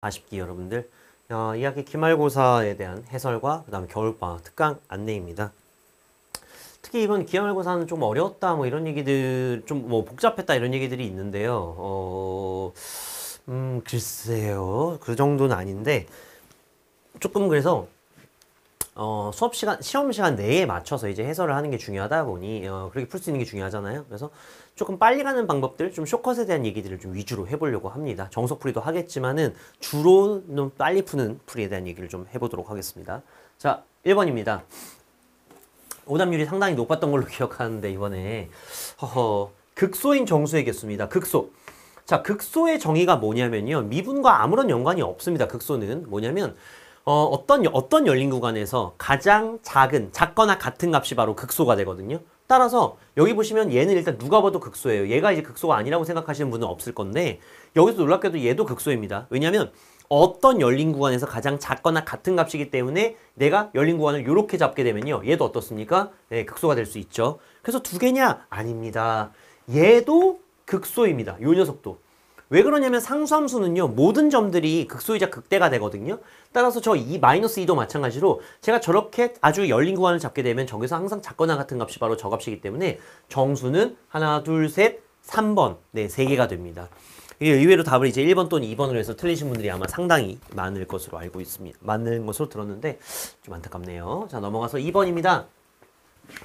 아쉽기 여러분들 2학기 기말고사에 대한 해설과 그 다음에 겨울방학 특강 안내입니다. 특히 이번 기말고사는 좀 어려웠다 뭐 이런 얘기들 좀 뭐 복잡했다 이런 얘기들이 있는데요. 글쎄요 그 정도는 아닌데 조금 그래서 수업 시간, 시험 시간 내에 맞춰서 이제 해설을 하는 게 중요하다 보니 그렇게 풀 수 있는 게 중요하잖아요. 그래서 조금 빨리 가는 방법들, 좀 숏컷에 대한 얘기들을 좀 위주로 해보려고 합니다. 정석풀이도 하겠지만은 주로는 빨리 푸는 풀이에 대한 얘기를 좀 해보도록 하겠습니다. 자, 1번입니다. 오답률이 상당히 높았던 걸로 기억하는데 이번에 극소인 정수의 개수입니다. 극소. 자, 극소의 정의가 뭐냐면요. 미분과 아무런 연관이 없습니다. 극소는 뭐냐면 어떤 열린 구간에서 가장 작거나 같은 값이 바로 극소가 되거든요. 따라서 여기 보시면 얘는 일단 누가 봐도 극소예요. 얘가 이제 극소가 아니라고 생각하시는 분은 없을 건데 여기서 놀랍게도 얘도 극소입니다. 왜냐면 어떤 열린 구간에서 가장 작거나 같은 값이기 때문에 내가 열린 구간을 이렇게 잡게 되면요. 얘도 어떻습니까? 네, 극소가 될 수 있죠. 그래서 두 개냐? 아닙니다. 얘도 극소입니다. 요 녀석도. 왜 그러냐면 상수함수는요. 모든 점들이 극소이자 극대가 되거든요. 따라서 저 마이너스 2도 마찬가지로 제가 저렇게 아주 열린 구간을 잡게 되면 저기서 항상 작거나 같은 값이 바로 저 값이기 때문에 정수는 하나, 둘, 셋, 3번. 네, 3개가 됩니다. 이게 의외로 답을 이제 1번 또는 2번으로 해서 틀리신 분들이 아마 상당히 많을 것으로 알고 있습니다. 많은 것으로 들었는데 좀 안타깝네요. 자, 넘어가서 2번입니다.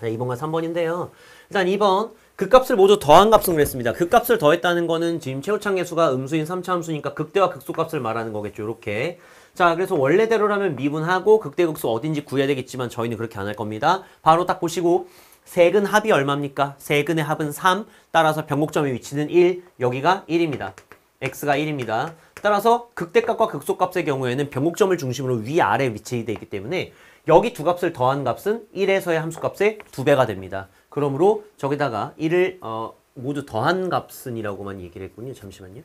네, 2번과 3번인데요. 일단 2번 극값을 모두 더한 값은 그랬습니다. 극값을 더했다는 거는 지금 최후창 계수가 음수인 3차 함수니까 극대와 극소값을 말하는 거겠죠. 이렇게. 자, 그래서 원래대로라면 미분하고 극대 극소 어딘지 구해야 되겠지만 저희는 그렇게 안 할 겁니다. 바로 딱 보시고 세근 합이 얼마입니까? 세근의 합은 3. 따라서 변곡점의 위치는 1. 여기가 1입니다. x가 1입니다. 따라서 극대값과 극소값의 경우에는 변곡점을 중심으로 위아래 위치되어 있기 때문에 여기 두 값을 더한 값은 1에서의 함수값의 2배가 됩니다. 그러므로 저기다가 1을 모두 더한 값은이라고만 얘기를 했군요. 잠시만요.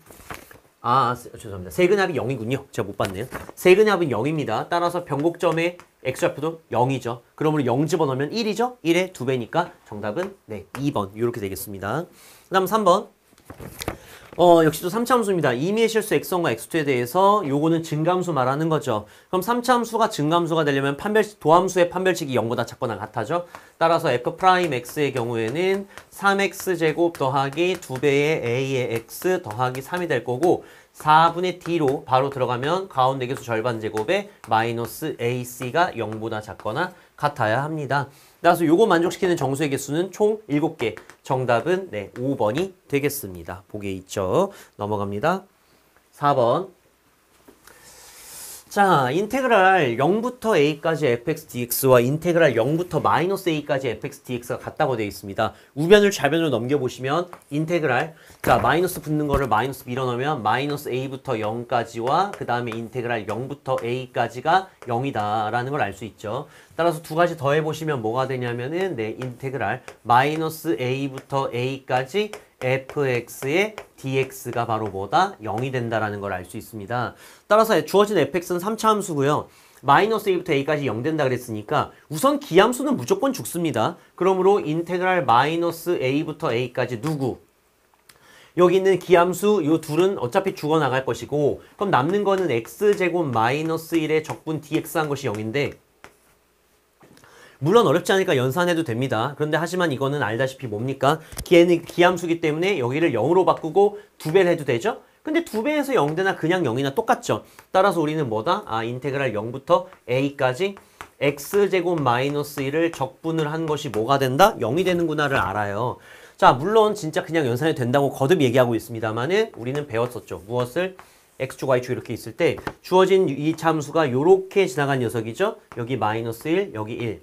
죄송합니다. 세근합이 0이군요. 제가 못 봤네요. 세근합은 0입니다. 따라서 변곡점의 x좌표도 0이죠. 그러므로 0 집어넣으면 1이죠. 1의 2배니까 정답은 네 2번 이렇게 되겠습니다. 그 다음 3번. 역시 또 3차 함수입니다. 임의의 실수 x1과 x2에 대해서 요거는 증가함수 말하는 거죠. 그럼 3차 함수가 증가함수가 되려면 도함수의 판별식이 0보다 작거나 같아죠. 따라서 f'x의 경우에는 3x제곱 더하기 2배의 a의 x 더하기 3이 될 거고 4분의 d로 바로 들어가면 가운데 계수 절반 제곱에 마이너스 ac가 0보다 작거나 같아야 합니다. 따라서 요거 만족시키는 정수의 개수는 총 7개. 정답은 네 5번이 되겠습니다. 보기에 있죠. 넘어갑니다. 4번. 자, 인테그랄 0부터 a까지 fx dx와 인테그랄 0부터 마이너스 a까지 fx dx가 같다고 되어 있습니다. 우변을 좌변으로 넘겨보시면 인테그랄 자 마이너스 붙는 거를 마이너스 밀어넣으면 마이너스 a부터 0까지와 그 다음에 인테그랄 0부터 a까지가 0이다 라는 걸 알 수 있죠. 따라서 두 가지 더해보시면 뭐가 되냐면은 네 인테그랄 마이너스 a부터 a까지 fx의 dx가 바로 뭐다? 0이 된다라는 걸 알 수 있습니다. 따라서 주어진 fx는 3차 함수고요. 마이너스 a부터 a까지 0 된다 그랬으니까 우선 기함수는 무조건 죽습니다. 그러므로 인테그랄 마이너스 a부터 a까지 누구? 여기 있는 기함수 요 둘은 어차피 죽어나갈 것이고 그럼 남는 거는 x제곱 마이너스 1의 적분 dx 한 것이 0인데 물론 어렵지 않으니까 연산해도 됩니다. 그런데 하지만 이거는 알다시피 뭡니까? 기함수기 때문에 여기를 0으로 바꾸고 2배를 해도 되죠? 근데 2배에서 0대나 그냥 0이나 똑같죠? 따라서 우리는 뭐다? 인테그랄 0부터 a까지 x제곱 마이너스 1을 적분을 한 것이 뭐가 된다? 0이 되는구나를 알아요. 자, 물론 진짜 그냥 연산해도 된다고 거듭 얘기하고 있습니다만은 우리는 배웠었죠. 무엇을? x축, y축 이렇게 있을 때 주어진 이 함수가 요렇게 지나간 녀석이죠? 여기 마이너스 1, 여기 1.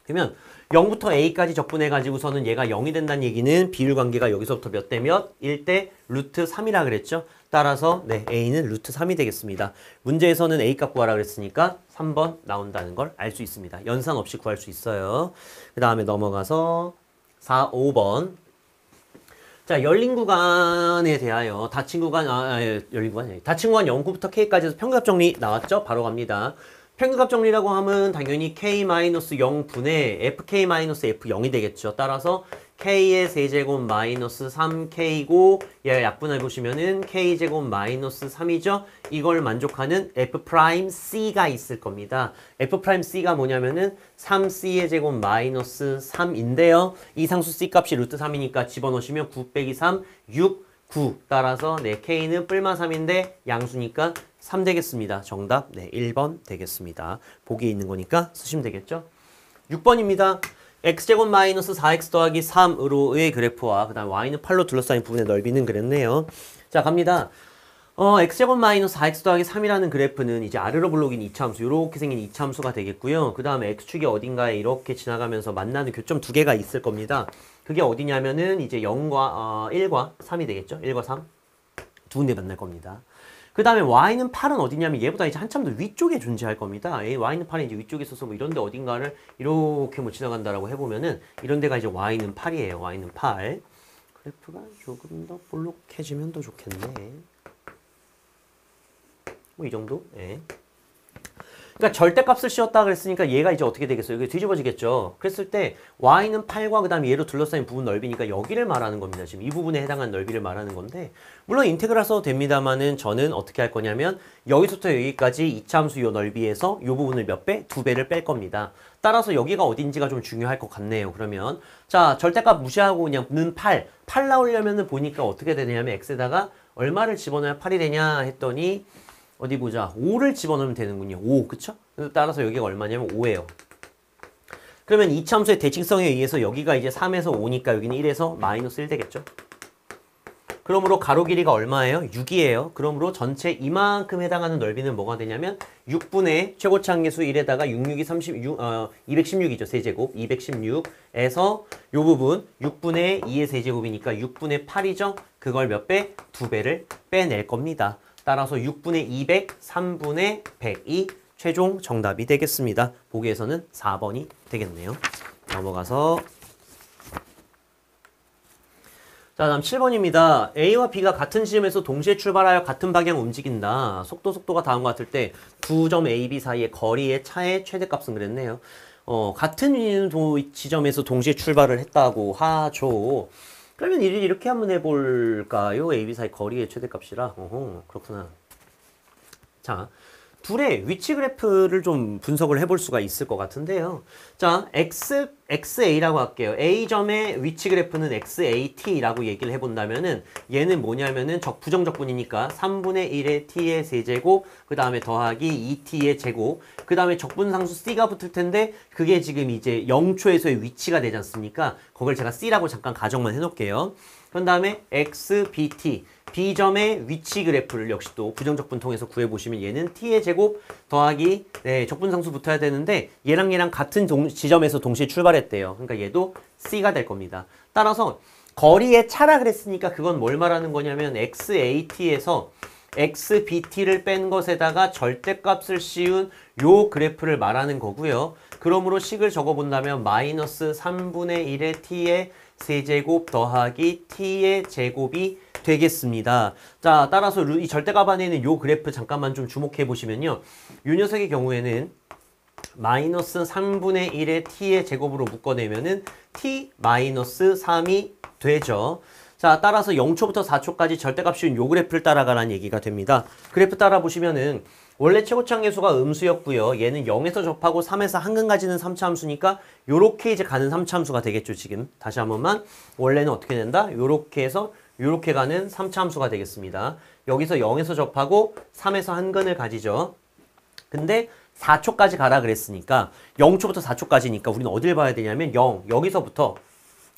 그러면 0부터 a까지 적분해가지고서는 얘가 0이 된다는 얘기는 비율관계가 여기서부터 몇 대 몇? 1대 루트 3이라 그랬죠? 따라서 네 a는 루트 3이 되겠습니다. 문제에서는 a값 구하라 그랬으니까 3번 나온다는 걸 알 수 있습니다. 연산 없이 구할 수 있어요. 그 다음에 넘어가서 5번. 자, 열린 구간에 대하여 닫힌 구간, 열린 구간, 닫힌 구간 0구부터 k까지 해서 평균값 정리 나왔죠? 바로 갑니다. 평균값 정리라고 하면 당연히 k-0분의 fk-f0이 되겠죠. 따라서 k의 세제곱 마이너스 3k고 얘 약분해 보시면은 k제곱 마이너스 3이죠. 이걸 만족하는 f'c가 있을 겁니다. f'c가 뭐냐면은 3c의 제곱 마이너스 3인데요. 이 상수 c 값이 루트 3이니까 집어넣으시면 9 빼기 3, 6, 9. 따라서 네, k는 뿔마 3인데 양수니까 3 되겠습니다. 정답 네, 1번 되겠습니다. 보기에 있는 거니까 쓰시면 되겠죠. 6번입니다. x제곱 마이너스 4x 더하기 3으로의 그래프와 그 다음 y는 8로 둘러싸인 부분의 넓이는 그랬네요. 자, 갑니다. x제곱 마이너스 4x 더하기 3이라는 그래프는 이제 아래로 블록인 이차함수, 이렇게 생긴 이차함수가 되겠고요. 그 다음에 x축이 어딘가에 이렇게 지나가면서 만나는 교점 두 개가 있을 겁니다. 그게 어디냐면은 이제 0과 1과 3이 되겠죠. 1과 3. 두 군데 만날 겁니다. 그 다음에 y는 8은 어디냐면 얘보다 이제 한참 더 위쪽에 존재할 겁니다. y는 8이 이제 위쪽에 있어서 뭐 이런데 어딘가를 이렇게 뭐 지나간다라고 해보면은 이런 데가 이제 y는 8이에요. y는 8. 그래프가 조금 더 볼록해지면 더 좋겠네. 뭐 이 정도? 예. 그러니까 절대값을 씌웠다 그랬으니까 얘가 이제 어떻게 되겠어요? 이게 뒤집어지겠죠. 그랬을 때 y는 8과 그 다음에 얘로 둘러싸인 부분 넓이니까 여기를 말하는 겁니다. 지금 이 부분에 해당하는 넓이를 말하는 건데 물론 인테그랄 써도 됩니다만은 저는 어떻게 할 거냐면 여기서부터 여기까지 이차함수 요 넓이에서 요 부분을 몇 배? 2배를 뺄 겁니다. 따라서 여기가 어딘지가 좀 중요할 것 같네요. 그러면 자 절대값 무시하고 그냥 는 8 나오려면은 보니까 어떻게 되냐면 x에다가 얼마를 집어넣어야 8이 되냐 했더니 어디 보자. 5를 집어넣으면 되는군요. 5, 그쵸? 따라서 여기가 얼마냐면 5예요. 그러면 이차함수의 대칭성에 의해서 여기가 이제 3에서 5니까 여기는 1에서 마이너스 1 되겠죠? 그러므로 가로 길이가 얼마예요? 6이에요. 그러므로 전체 이만큼 해당하는 넓이는 뭐가 되냐면 6분의 최고치 한계수 1에다가 66이 216이죠. 세제곱. 216에서 요 부분 6분의 2의 세제곱이니까 6분의 8이죠. 그걸 몇 배? 2배를 빼낼 겁니다. 따라서 6분의 200, 3분의 100이 최종 정답이 되겠습니다. 보기에서는 4번이 되겠네요. 넘어가서 자, 다음 7번입니다. A와 B가 같은 지점에서 동시에 출발하여 같은 방향 움직인다. 속도가 다음과 같을 때 두 점 A, B 사이의 거리의 차의 최대값은 그랬네요. 같은 지점에서 동시에 출발을 했다고 하죠. 그러면 이렇게 한번 해볼까요? A, B 사이 거리의 최대값이라. 그렇구나. 자, 둘의 위치 그래프를 좀 분석을 해볼 수가 있을 것 같은데요. 자, XA라고 할게요. A점의 위치 그래프는 XAT라고 얘기를 해본다면은 얘는 뭐냐면은 부정적분이니까 3분의 1의 T의 세제곱, 그 다음에 더하기 2T의 제곱, 그 다음에 적분상수 C가 붙을 텐데 그게 지금 이제 0초에서의 위치가 되지 않습니까? 그걸 제가 C라고 잠깐 가정만 해놓을게요. 그런 다음에 XBT, B점의 위치 그래프를 역시 또 부정적분 통해서 구해보시면 얘는 T의 제곱 더하기 적분상수 붙어야 되는데 얘랑 같은 지점에서 동시에 출발했대요. 그러니까 얘도 C가 될 겁니다. 따라서 거리의 차라 그랬으니까 그건 뭘 말하는 거냐면 XAT에서 XBT를 뺀 것에다가 절대값을 씌운 요 그래프를 말하는 거고요. 그러므로 식을 적어본다면 마이너스 3분의 1의 T의 세제곱 더하기 T의 제곱이 되겠습니다. 자, 따라서 이 절대값 안에 있는 요 그래프 잠깐만 좀 주목해 보시면요. 요 녀석의 경우에는 마이너스 3분의 1의 T의 제곱으로 묶어내면은 T 마이너스 3이 되죠. 자, 따라서 0초부터 4초까지 절대값 씌운 요 그래프를 따라가라는 얘기가 됩니다. 그래프 따라 보시면은 원래 최고치 한계수가 음수였고요. 얘는 0에서 접하고 3에서 한근까지는 3차 함수니까 요렇게 이제 가는 3차 함수가 되겠죠, 지금. 다시 한 번만. 원래는 어떻게 된다? 요렇게 해서 요렇게 가는 3차 함수가 되겠습니다. 여기서 0에서 접하고 3에서 한근을 가지죠. 근데 4초까지 가라 그랬으니까 0초부터 4초까지니까 우리는 어딜 봐야 되냐면 여기서부터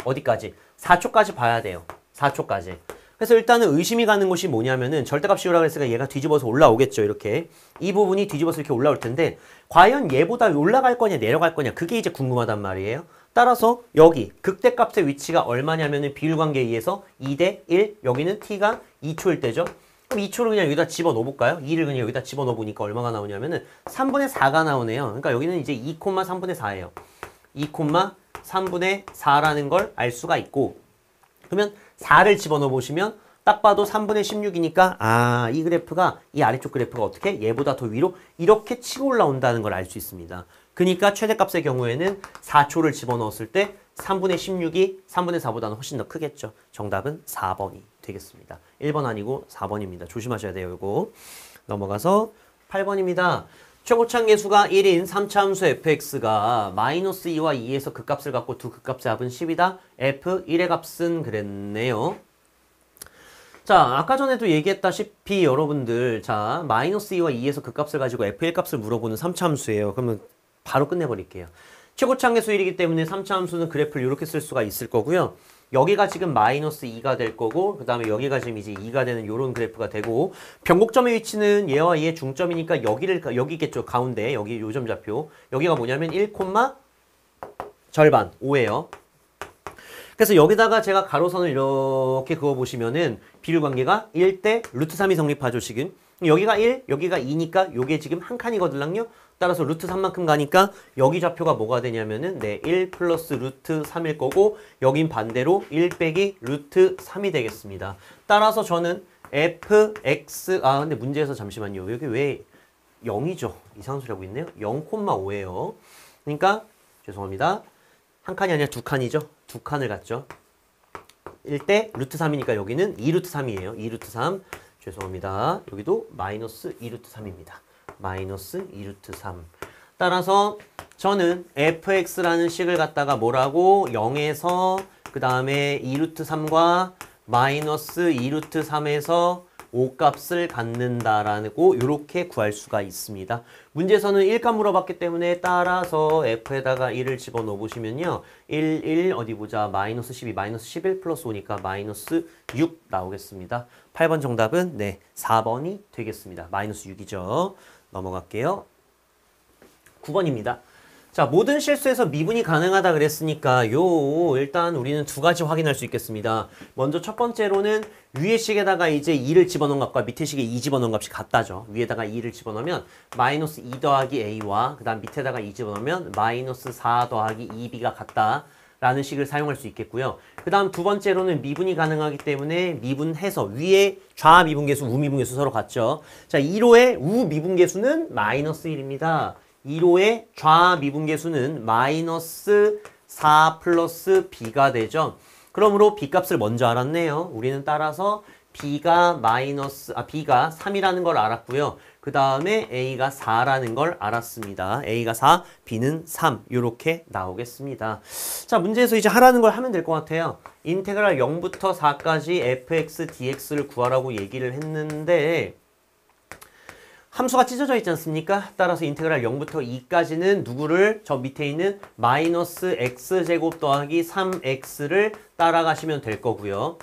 어디까지? 4초까지 봐야 돼요. 4초까지. 그래서 일단은 의심이 가는 것이 뭐냐면은 절대값 씌우라고 했으니까 얘가 뒤집어서 올라오겠죠. 이렇게. 이 부분이 뒤집어서 이렇게 올라올 텐데 과연 얘보다 올라갈 거냐 내려갈 거냐 그게 이제 궁금하단 말이에요. 따라서 여기 극대값의 위치가 얼마냐면은 비율관계에 의해서 2대 1 여기는 t가 2초일 때죠. 그럼 2초를 그냥 여기다 집어넣어 볼까요? 2를 그냥 여기다 집어넣어 보니까 얼마가 나오냐면은 3분의 4가 나오네요. 그러니까 여기는 이제 2,3분의 4예요. 2,3분의 4라는 걸 알 수가 있고 그러면 4를 집어넣어 보시면 딱 봐도 3분의 16이니까 이 그래프가 이 아래쪽 그래프가 어떻게 얘보다 더 위로 이렇게 치고 올라온다는 걸 알 수 있습니다. 그러니까 최대값의 경우에는 4초를 집어넣었을 때 3분의 16이 3분의 4보다는 훨씬 더 크겠죠. 정답은 4번이 되겠습니다. 1번 아니고 4번입니다. 조심하셔야 돼요. 이거 넘어가서 8번입니다. 최고창 계수가 1인 3차 함수 fx가 마이너스 2와 2에서 극값을 갖고 두 극값의 합은 10이다. f1의 값은 그랬네요. 자, 아까 전에도 얘기했다시피 여러분들, 자, 마이너스 2와 2에서 극값을 가지고 f1 값을 물어보는 3차 함수예요. 그러면 바로 끝내버릴게요. 최고창 계수 1이기 때문에 3차 함수는 그래프를 이렇게 쓸 수가 있을 거고요. 여기가 지금 마이너스 2가 될 거고, 그 다음에 여기가 지금 이제 2가 되는 요런 그래프가 되고, 변곡점의 위치는 얘와 얘의 중점이니까 여기겠죠. 가운데, 여기 요점 좌표. 여기가 뭐냐면 1, 절반, 5예요. 그래서 여기다가 제가 가로선을 이렇게 그어보시면은 비율관계가 1대 루트 3이 성립하죠, 지금. 여기가 1, 여기가 2니까 요게 지금 한 칸이거든요. 따라서 루트 3만큼 가니까 여기 좌표가 뭐가 되냐면은 1 플러스 루트 3일 거고 여긴 반대로 1 빼기 루트 3이 되겠습니다. 따라서 저는 fx 근데 문제에서 잠시만요. 여기 왜 0이죠? 이상한 소리 하고 있네요. 0,5예요. 그러니까 죄송합니다. 한 칸이 아니라 두 칸이죠. 두 칸을 갖죠. 1대 루트 3이니까 여기는 2루트 3이에요. 2루트 3. 죄송합니다. 여기도 마이너스 2루트 3입니다. 마이너스 2루트 3. 따라서 저는 fx라는 식을 갖다가 뭐라고 0에서 그 다음에 2루트 3과 마이너스 2루트 3에서 5 값을 갖는다라는 거 이렇게 구할 수가 있습니다. 문제에서는 1값 물어봤기 때문에 따라서 f에다가 1을 집어넣어 보시면요. 1 어디 보자. 마이너스 12, 마이너스 11 플러스 5니까 마이너스 6 나오겠습니다. 8번 정답은 4번이 되겠습니다. 마이너스 6이죠. 넘어갈게요. 9번입니다. 자, 모든 실수에서 미분이 가능하다 그랬으니까 일단 우리는 두 가지 확인할 수 있겠습니다. 먼저 첫 번째로는 위의 식에다가 이제 2를 집어넣은 값과 밑에 식에 2 집어넣은 값이 같다죠. 위에다가 2를 집어넣으면 마이너스 2 더하기 a와 그 다음 밑에다가 2 집어넣으면 마이너스 4 더하기 2b가 같다. 라는 식을 사용할 수 있겠고요. 그 다음 두 번째로는 미분이 가능하기 때문에 미분해서 위에 좌미분계수, 우미분계수 서로 같죠. 자, 1호의 우미분계수는 마이너스 1입니다. 1호의 좌미분계수는 마이너스 4 플러스 b가 되죠. 그러므로 b값을 먼저 알았네요. 우리는 따라서 b가 3이라는 걸 알았고요. 그 다음에 a가 4라는 걸 알았습니다. a가 4, b는 3 이렇게 나오겠습니다. 자, 문제에서 이제 하라는 걸 하면 될 것 같아요. 인테그랄 0부터 4까지 fx, dx를 구하라고 얘기를 했는데 함수가 찢어져 있지 않습니까? 따라서 인테그랄 0부터 2까지는 누구를 저 밑에 있는 마이너스 x제곱 더하기 3x를 따라가시면 될 거고요.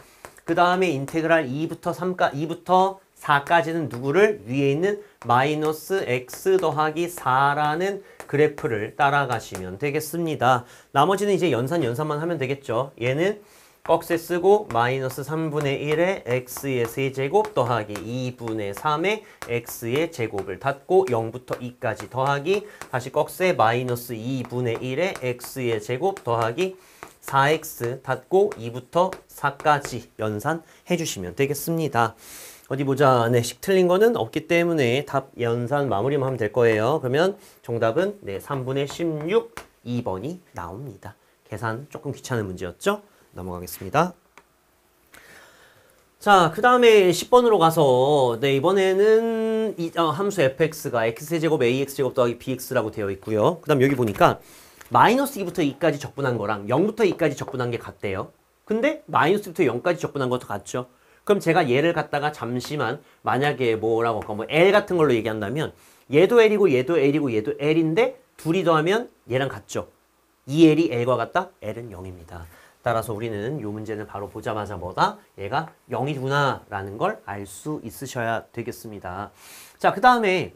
그 다음에 인테그랄 2부터 4까지는 누구를 위에 있는 마이너스 x 더하기 4라는 그래프를 따라가시면 되겠습니다. 나머지는 이제 연산만 하면 되겠죠. 얘는 꺽쇠 쓰고 마이너스 3분의 1의 x의 세제곱 더하기 2분의 3의 x의 제곱을 닫고 0부터 2까지 더하기 다시 꺽쇠 마이너스 2분의 1의 x의 제곱 더하기 4x 닫고 2부터 4까지 연산해 주시면 되겠습니다. 어디 보자. 식 틀린 거는 없기 때문에 답 연산 마무리만 하면 될 거예요. 그러면 정답은 3분의 16, 2번이 나옵니다. 계산 조금 귀찮은 문제였죠? 넘어가겠습니다. 자, 그 다음에 10번으로 가서 이번에는 함수 fx가 x제곱 ax제곱 더하기 bx라고 되어 있고요. 그 다음 여기 보니까 마이너스 2부터 2까지 적분한 거랑 0부터 2까지 적분한 게 같대요. 근데 마이너스부터 0까지 적분한 것도 같죠. 그럼 제가 얘를 갖다가 잠시만 만약에 뭐라고 할까 뭐 L 같은 걸로 얘기한다면 얘도 L이고 얘도 L이고 얘도 L인데 둘이 더하면 얘랑 같죠. 2L이 L과 같다? L은 0입니다. 따라서 우리는 이 문제는 바로 보자마자 뭐다? 얘가 0이구나 라는 걸 알 수 있으셔야 되겠습니다. 자, 그 다음에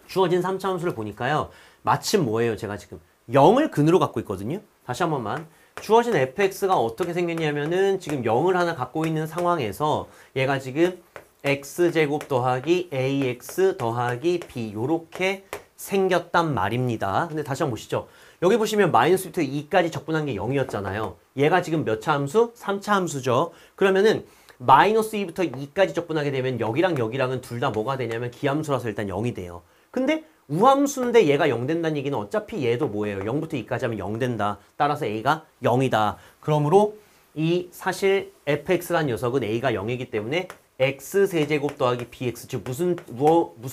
주어진 3차 함수를 보니까요. 마침 뭐예요? 제가 지금 0을 근으로 갖고 있거든요. 다시 한 번만. 주어진 fx가 어떻게 생겼냐면은 지금 0을 하나 갖고 있는 상황에서 얘가 지금 x제곱 더하기 ax 더하기 b 요렇게 생겼단 말입니다. 근데 다시 한번 보시죠. 여기 보시면 마이너스부터 2까지 적분한 게 0이었잖아요. 얘가 지금 몇 차 함수? 3차 함수죠. 그러면은 마이너스 2부터 2까지 적분하게 되면 여기랑 여기랑은 둘 다 뭐가 되냐면 기함수라서 일단 0이 돼요. 근데 우함수인데 얘가 0 된다는 얘기는 어차피 얘도 뭐예요? 0부터 2까지 하면 0 된다. 따라서 A가 0이다. 그러므로 이 사실 fx라는 녀석은 A가 0이기 때문에 x세제곱 더하기 bx, 즉 무슨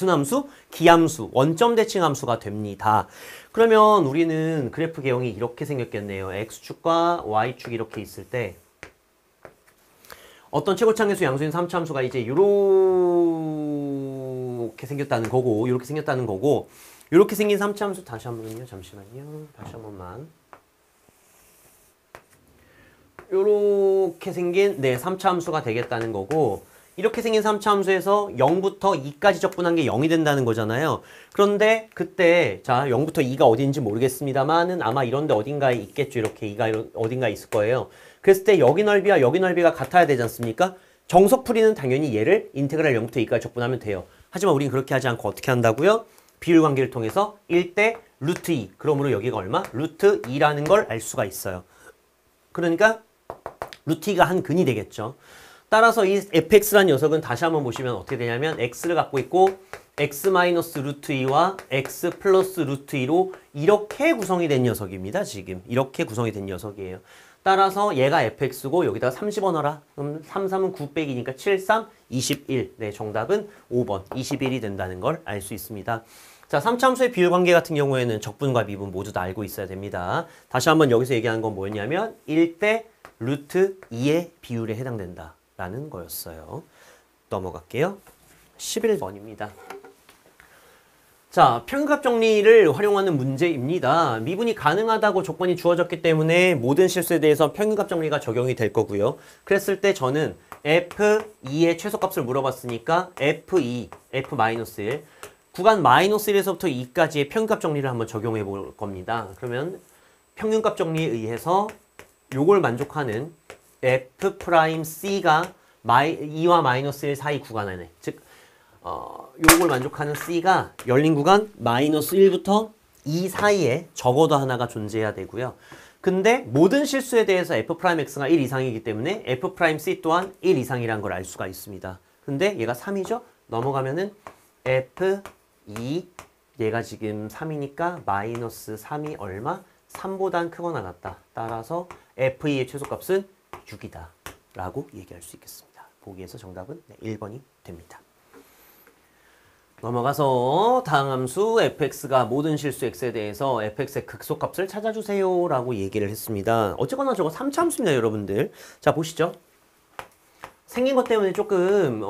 함수? 기함수, 원점 대칭 함수가 됩니다. 그러면 우리는 그래프 개형이 이렇게 생겼겠네요. x축과 y축이 이렇게 있을 때 어떤 최고차항계수 양수인 3차 함수가 이제 요렇게 생겼다는 거고, 요렇게 생겼다는 거고, 요렇게 생긴 3차 함수 다시 한번요. 잠시만요. 다시 한 번만. 요렇게 생긴 3차 함수가 되겠다는 거고, 이렇게 생긴 3차 함수에서 0부터 2까지 적분한 게 0이 된다는 거잖아요. 그런데 그때 자 0부터 2가 어딘지 모르겠습니다만은 아마 이런데 어딘가에 있겠죠. 이렇게 2가 어딘가에 있을 거예요. 그랬을 때 여기 넓이와 여기 넓이가 같아야 되지 않습니까? 정석풀이는 당연히 얘를 인테그랄 0부터 2까지 적분하면 돼요. 하지만 우린 그렇게 하지 않고 어떻게 한다고요? 비율 관계를 통해서 1대 루트 2. 그러므로 여기가 얼마? 루트 2라는 걸 알 수가 있어요. 그러니까 루트 2가 한 근이 되겠죠. 따라서 이 fx라는 녀석은 다시 한번 보시면 어떻게 되냐면 x를 갖고 있고 x 마이너스 루트 2와 x 플러스 루트 2로 이렇게 구성이 된 녀석입니다. 지금 이렇게 구성이 된 녀석이에요. 따라서 얘가 fx고 여기다가 30원 넣어라. 그럼 3, 3은 9 빼기니까 7, 3, 21. 네, 정답은 5번 21이 된다는 걸 알 수 있습니다. 자, 3차 함수의 비율 관계 같은 경우에는 적분과 미분 모두 다 알고 있어야 됩니다. 다시 한번 여기서 얘기하는 건 뭐였냐면 1대 루트 2의 비율에 해당된다 라는 거였어요. 넘어갈게요. 11번입니다. 자, 평균값 정리를 활용하는 문제입니다. 미분이 가능하다고 조건이 주어졌기 때문에 모든 실수에 대해서 평균값 정리가 적용이 될 거고요. 그랬을 때 저는 F2의 최소값을 물어봤으니까 F2, F-1 구간 마이너스 1에서부터 2까지의 평균값 정리를 한번 적용해 볼 겁니다. 그러면 평균값 정리에 의해서 요걸 만족하는 F'C가 2와 마이너스 1 사이 구간 안에, 즉 요걸 만족하는 C가 열린 구간 마이너스 1부터 2 사이에 적어도 하나가 존재해야 되고요. 근데 모든 실수에 대해서 F'X가 1 이상이기 때문에 F'C 또한 1 이상이라는 걸 알 수가 있습니다. 근데 얘가 3이죠? 넘어가면은 F2 얘가 지금 3이니까 마이너스 3이 얼마? 3보단 크거나 같다. 따라서 F2의 최소값은 6이다 라고 얘기할 수 있겠습니다. 보기에서 정답은 1번이 됩니다. 넘어가서 다음 함수 fx가 모든 실수 x에 대해서 fx의 극소값을 찾아주세요 라고 얘기를 했습니다. 어쨌거나 저거 3차 함수입니다, 여러분들. 자, 보시죠. 생긴 것 때문에 조금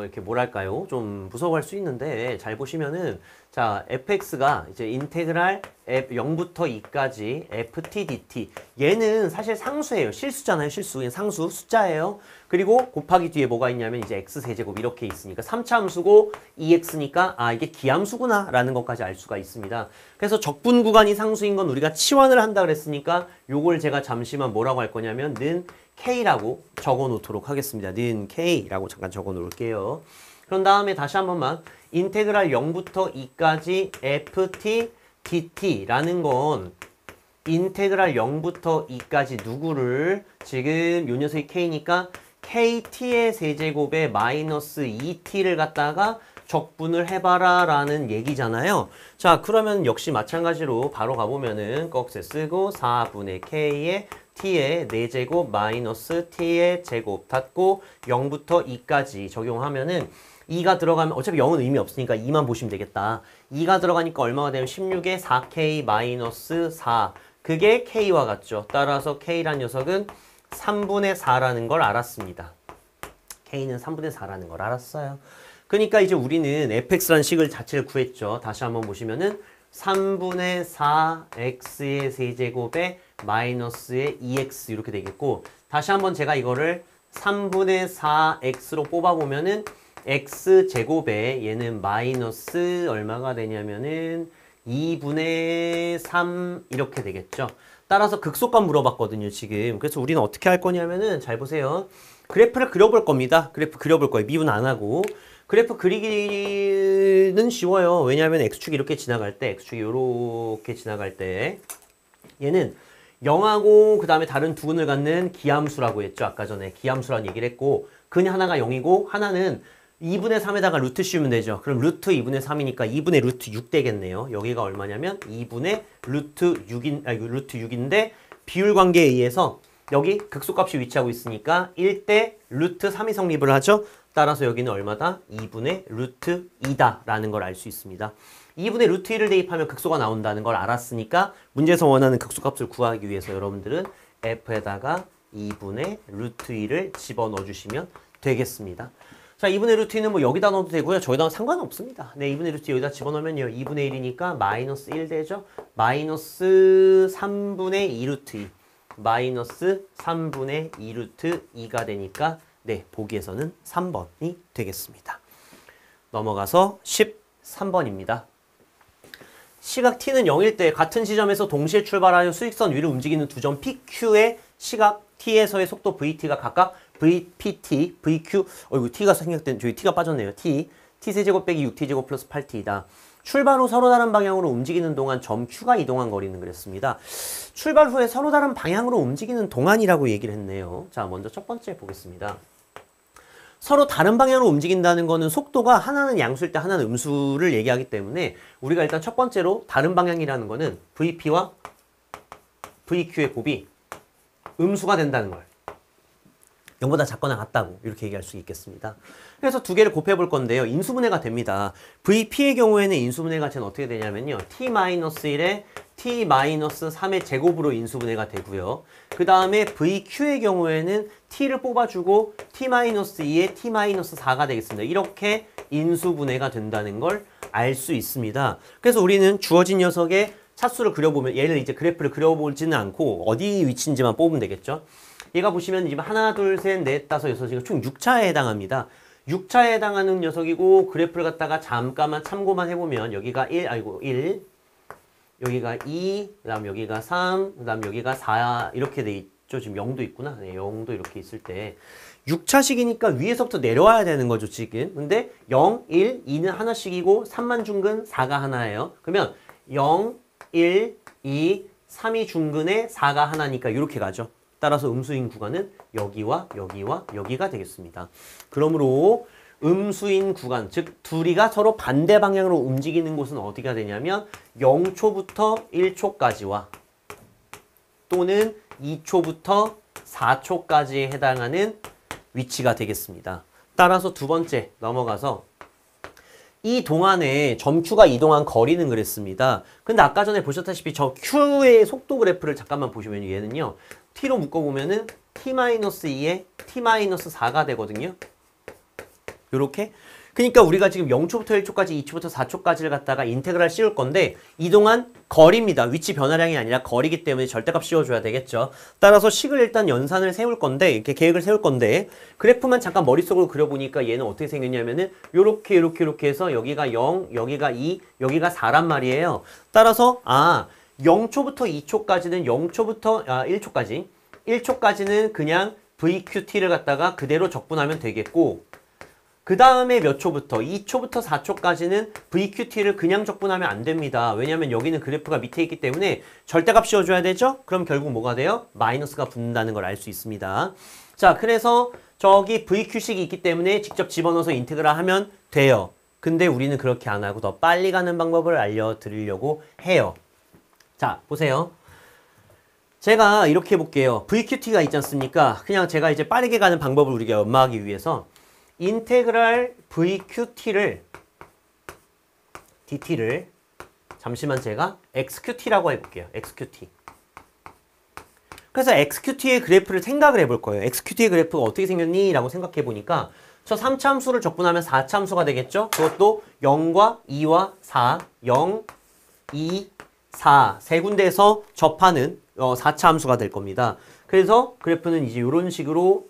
이렇게 뭐랄까요, 좀 무서워할 수 있는데 잘 보시면은 자, fx가 이제 인테그랄 0부터 2까지 ft dt, 얘는 사실 상수예요. 실수잖아요. 실수. 상수 숫자예요. 그리고 곱하기 뒤에 뭐가 있냐면 이제 x세제곱 이렇게 있으니까 3차 함수고 2x니까 아, 이게 기함수구나 라는 것까지 알 수가 있습니다. 그래서 적분 구간이 상수인 건 우리가 치환을 한다 그랬으니까 요걸 제가 잠시만 뭐라고 할 거냐면 는 K라고 적어 놓도록 하겠습니다. 는 K라고 잠깐 적어 놓을게요. 그런 다음에 다시 한 번만 인테그랄 0부터 2까지 ft dt라는 건 인테그랄 0부터 2까지 누구를 지금 요 녀석이 K니까 KT의 세제곱에 마이너스 2T를 갖다가 적분을 해봐라 라는 얘기잖아요. 자, 그러면 역시 마찬가지로 바로 가보면은 꺽쇠 쓰고 4분의 K의 T의 4제곱 마이너스 T의 제곱 닫고 0부터 2까지 적용하면은 2가 들어가면 어차피 0은 의미 없으니까 2만 보시면 되겠다. 2가 들어가니까 얼마가 되면 16에 4K 마이너스 4. 그게 K와 같죠. 따라서 K란 녀석은 3분의 4라는 걸 알았습니다. K는 3분의 4라는 걸 알았어요. 그러니까 이제 우리는 fx라는 식을 자체를 구했죠. 다시 한번 보시면은 3분의 4x의 세제곱에 마이너스의 2x 이렇게 되겠고, 다시 한번 제가 이거를 3분의 4x로 뽑아보면은 x제곱에 얘는 마이너스 얼마가 되냐면은 2분의 3 이렇게 되겠죠. 따라서 극소값 물어봤거든요, 지금. 그래서 우리는 어떻게 할 거냐면은 잘 보세요. 그래프를 그려볼 겁니다. 그래프 그려볼 거예요. 미분 안 하고. 그래프 그리기는 쉬워요. 왜냐하면 x축이 이렇게 지나갈 때, x축이 이렇게 지나갈 때 얘는 0하고 그 다음에 다른 두 근을 갖는 기함수라고 했죠. 아까 전에 기함수라는 얘기를 했고, 근이 하나가 0이고 하나는 2분의 3에다가 루트 씌우면 되죠. 그럼 루트 2분의 3이니까 2분의 루트 6 되겠네요. 여기가 얼마냐면 2분의 루트 6인데 비율 관계에 의해서 여기 극소값이 위치하고 있으니까 1대 루트 3이 성립을 하죠. 따라서 여기는 얼마다? 2분의 루트 2다 라는 걸 알 수 있습니다. 2분의 루트 1을 대입하면 극소가 나온다는 걸 알았으니까 문제에서 원하는 극소값을 구하기 위해서 여러분들은 f에다가 2분의 루트 2를 집어넣어 주시면 되겠습니다. 자, 2분의 루트 2는 뭐 여기다 넣어도 되고요. 저기다 상관없습니다. 네, 2분의 루트 2 여기다 집어넣으면요. 2분의 1이니까 마이너스 1 되죠. 마이너스 3분의 2 루트 2. 마이너스 3분의 2 루트 2가 되니까 네, 보기에서는 3번이 되겠습니다. 넘어가서 13번입니다. 시각 t는 0일 때 같은 지점에서 동시에 출발하여 수직선 위를 움직이는 두 점 PQ의 시각 t에서의 속도 vt가 각각 vpt, vq, 이거 t가 생략된, 저기 t가 빠졌네요. t세제곱 빼기 6t제곱 플러스 8t이다. 출발 후 서로 다른 방향으로 움직이는 동안 점 Q가 이동한 거리는 그랬습니다. 출발 후에 서로 다른 방향으로 움직이는 동안이라고 얘기를 했네요. 자, 먼저 첫 번째 보겠습니다. 서로 다른 방향으로 움직인다는 거는 속도가 하나는 양수일 때 하나는 음수를 얘기하기 때문에 우리가 일단 첫 번째로 다른 방향이라는 거는 VP와 VQ의 곱이 음수가 된다는 걸 0보다 작거나 같다고 이렇게 얘기할 수 있겠습니다. 그래서 두 개를 곱해 볼 건데요. 인수분해가 됩니다. VP의 경우에는 인수분해 가치는 어떻게 되냐면요. T-1에 T-3의 제곱으로 인수분해가 되고요. 그 다음에 VQ의 경우에는 T를 뽑아주고 T-2에 T-4가 되겠습니다. 이렇게 인수분해가 된다는 걸 알 수 있습니다. 그래서 우리는 주어진 녀석의 차수를 그려보면 얘를 이제 그래프를 그려보지는 않고 어디 위치인지만 뽑으면 되겠죠. 얘가 보시면 지금 하나, 둘, 셋, 넷, 다섯, 여섯, 지금 총 6차에 해당합니다. 6차에 해당하는 녀석이고 그래프를 갖다가 잠깐만 참고만 해보면 여기가 1, 여기가 2, 그 다음 여기가 3, 그 다음 여기가 4 이렇게 돼 있죠. 지금 0도 있구나. 네, 0도 이렇게 있을 때 6차식이니까 위에서부터 내려와야 되는 거죠, 지금. 근데 0, 1, 2는 하나씩이고 3만 중근 4가 하나예요. 그러면 0, 1, 2, 3이 중근에 4가 하나니까 이렇게 가죠. 따라서 음수인 구간은 여기와 여기와 여기가 되겠습니다. 그러므로 음수인 구간, 즉 둘이가 서로 반대 방향으로 움직이는 곳은 어디가 되냐면 0초부터 1초까지와 또는 2초부터 4초까지에 해당하는 위치가 되겠습니다. 따라서 두 번째 넘어가서 이 동안에 점 Q가 이동한 거리는 그랬습니다. 근데 아까 전에 보셨다시피 저 Q의 속도 그래프를 잠깐만 보시면 얘는요. T로 묶어보면은 T-2에 T-4가 되거든요. 요렇게. 그러니까 우리가 지금 0초부터 1초까지, 2초부터 4초까지를 갖다가 인테그랄 씌울 건데 이동한 거리입니다. 위치 변화량이 아니라 거리기 때문에 절대값 씌워줘야 되겠죠. 따라서 식을 일단 연산을 세울 건데 이렇게 계획을 세울 건데 그래프만 잠깐 머릿속으로 그려보니까 얘는 어떻게 생겼냐면은 요렇게 해서 여기가 0, 여기가 2, 여기가 4란 말이에요. 따라서 0초부터 2초까지는 1초까지는 그냥 VQT를 갖다가 그대로 적분하면 되겠고 그 다음에 몇 초부터 2초부터 4초까지는 VQT를 그냥 적분하면 안 됩니다. 왜냐하면 여기는 그래프가 밑에 있기 때문에 절대값 씌워줘야 되죠? 그럼 결국 뭐가 돼요? 마이너스가 붙는다는 걸 알 수 있습니다. 자, 그래서 저기 VQ식이 있기 때문에 직접 집어넣어서 인테그랄 하면 돼요. 근데 우리는 그렇게 안 하고 더 빨리 가는 방법을 알려드리려고 해요. 자, 보세요. 제가 이렇게 해볼게요. VQT가 있지 않습니까? 그냥 제가 이제 빠르게 가는 방법을 우리가 연마하기 위해서 인테그랄 VQT를 DT를 잠시만 제가 XQT라고 해볼게요. XQT. 그래서 XQT의 그래프를 생각을 해볼 거예요. XQT의 그래프가 어떻게 생겼니? 라고 생각해 보니까 저 3차 함수를 적분하면 4차 함수가 되겠죠? 그것도 0과 2와 4, 0, 2, 4 세 군데에서 접하는 4차 함수가 될 겁니다. 그래서 그래프는 이제 이런 식으로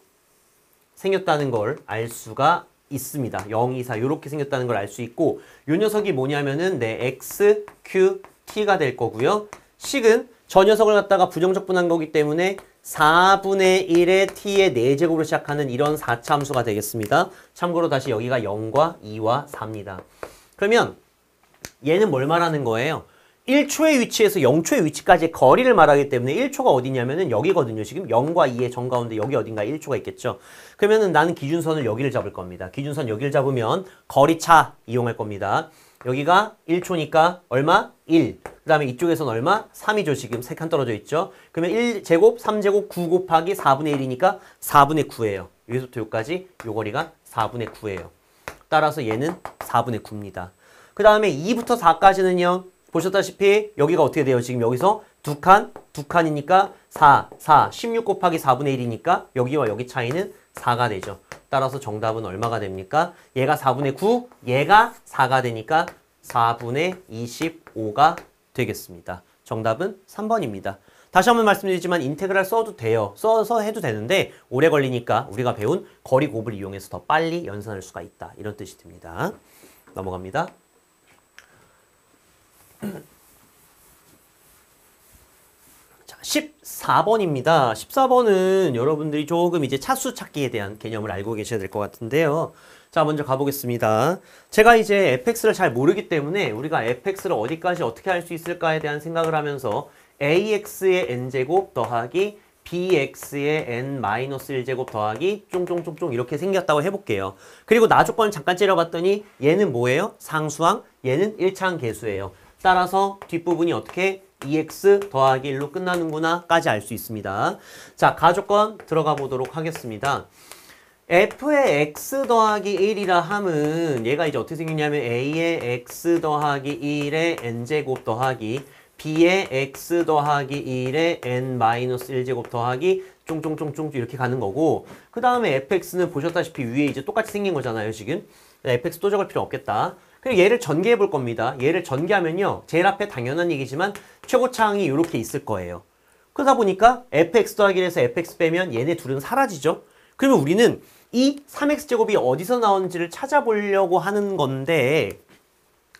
생겼다는 걸 알 수가 있습니다. 0, 2, 4 이렇게 생겼다는 걸 알 수 있고 이 녀석이 뭐냐면은 X, Q, T가 될 거고요. 식은 저 녀석을 갖다가 부정적분한 거기 때문에 4분의 1의 T의 4제곱으로 시작하는 이런 4차 함수가 되겠습니다. 참고로 다시 여기가 0과 2와 4입니다. 그러면 얘는 뭘 말하는 거예요? 1초의 위치에서 0초의 위치까지의 거리를 말하기 때문에 1초가 어디냐면은 여기거든요. 지금 0과 2의 정가운데 여기 어딘가 1초가 있겠죠. 그러면은 나는 기준선을 여기를 잡을 겁니다. 기준선 여기를 잡으면 거리차 이용할 겁니다. 여기가 1초니까 얼마? 1. 그 다음에 이쪽에서는 얼마? 3이죠. 지금 3칸 떨어져 있죠. 그러면 1제곱, 3제곱, 9 곱하기 4분의 1이니까 4분의 9예요. 여기서부터 여기까지 요 거리가 4분의 9예요. 따라서 얘는 4분의 9입니다. 그 다음에 2부터 4까지는요. 보셨다시피 여기가 어떻게 돼요? 지금 여기서 2칸, 2칸이니까 4, 16 곱하기 4분의 1이니까 여기와 여기 차이는 4가 되죠. 따라서 정답은 얼마가 됩니까? 얘가 4분의 9, 얘가 4가 되니까 4분의 25가 되겠습니다. 정답은 3번입니다. 다시 한번 말씀드리지만 인테그랄 써도 돼요. 써서 해도 되는데 오래 걸리니까 우리가 배운 거리 곱을 이용해서 더 빨리 연산할 수가 있다. 이런 뜻이 됩니다. 넘어갑니다. 자, 14번입니다. 14번은 여러분들이 조금 이제 차수 찾기에 대한 개념을 알고 계셔야 될 것 같은데요. 자, 먼저 가보겠습니다. 제가 이제 fx를 잘 모르기 때문에 우리가 fx를 어디까지 어떻게 할 수 있을까에 대한 생각을 하면서 ax의 n제곱 더하기 bx의 n-1제곱 더하기 쫑쫑쫑쫑 이렇게 생겼다고 해볼게요. 그리고 나조건을 잠깐 째려봤더니 얘는 뭐예요? 상수항, 얘는 1차항 계수예요. 따라서 뒷부분이 어떻게 2x 더하기 1로 끝나는구나 까지 알 수 있습니다. 자, 가조건 들어가 보도록 하겠습니다. f의 x 더하기 1이라 함은 얘가 이제 어떻게 생겼냐면 a의 x 더하기 1의 n제곱 더하기 b의 x 더하기 1의 n-1제곱 더하기 쫑쫑쫑쫑 이렇게 가는 거고 그 다음에 fx는 보셨다시피 위에 이제 똑같이 생긴 거잖아요. 지금 fx 또 적을 필요 없겠다. 그리고 얘를 전개해 볼 겁니다. 얘를 전개하면요. 제일 앞에 당연한 얘기지만 최고차항이 이렇게 있을 거예요. 그러다 보니까 fx 더하기 1에서 fx 빼면 얘네 둘은 사라지죠. 그러면 우리는 이 3x제곱이 어디서 나오는지를 찾아보려고 하는 건데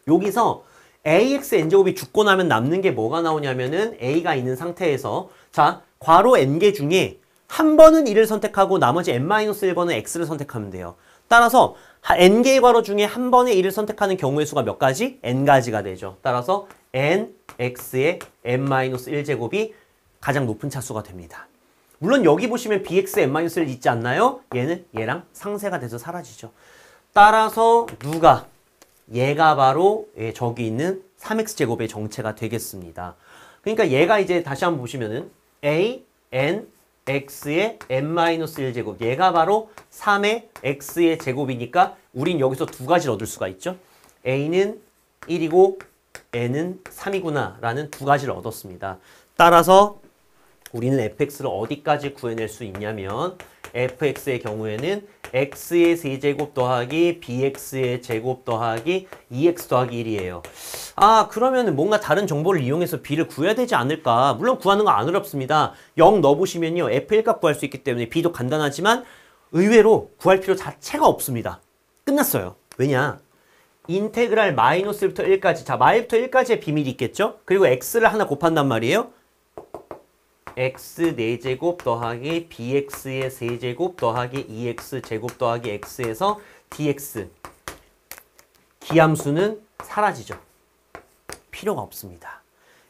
여기서 ax n제곱이 죽고 나면 남는 게 뭐가 나오냐면은 a가 있는 상태에서 자 괄호 n개 중에 한 번은 1을 선택하고 나머지 n-1번은 x를 선택하면 돼요. 따라서 n개의 괄호 중에 한 번에 1을 선택하는 경우의 수가 몇 가지? n가지가 되죠. 따라서 nx의 n-1제곱이 가장 높은 차수가 됩니다. 물론 여기 보시면 bx n-1 있지 않나요? 얘는 얘랑 상쇄가 돼서 사라지죠. 따라서 누가? 얘가 바로 저기 있는 3x제곱의 정체가 되겠습니다. 그러니까 얘가 이제 다시 한번 보시면은 a, n, x의 n-1제곱 얘가 바로 3의 x의 제곱이니까 우린 여기서 두 가지를 얻을 수가 있죠. a는 1이고 n은 3이구나 라는 두 가지를 얻었습니다. 따라서 우리는 fx를 어디까지 구해낼 수 있냐면 fx의 경우에는 x의 세제곱 더하기 bx의 제곱 더하기 2x 더하기 1이에요. 아 그러면 뭔가 다른 정보를 이용해서 b를 구해야 되지 않을까? 물론 구하는 거 안 어렵습니다. 0 넣어보시면요. f1값 구할 수 있기 때문에 b도 간단하지만 의외로 구할 필요 자체가 없습니다. 끝났어요. 왜냐? 인테그랄 -1부터 1까지 자 마일부터 1까지의 비밀이 있겠죠? 그리고 x를 하나 곱한단 말이에요. x 4제곱 더하기 bx의 세제곱 더하기 2x 제곱 더하기 x에서 dx 기함수는 사라지죠. 필요가 없습니다.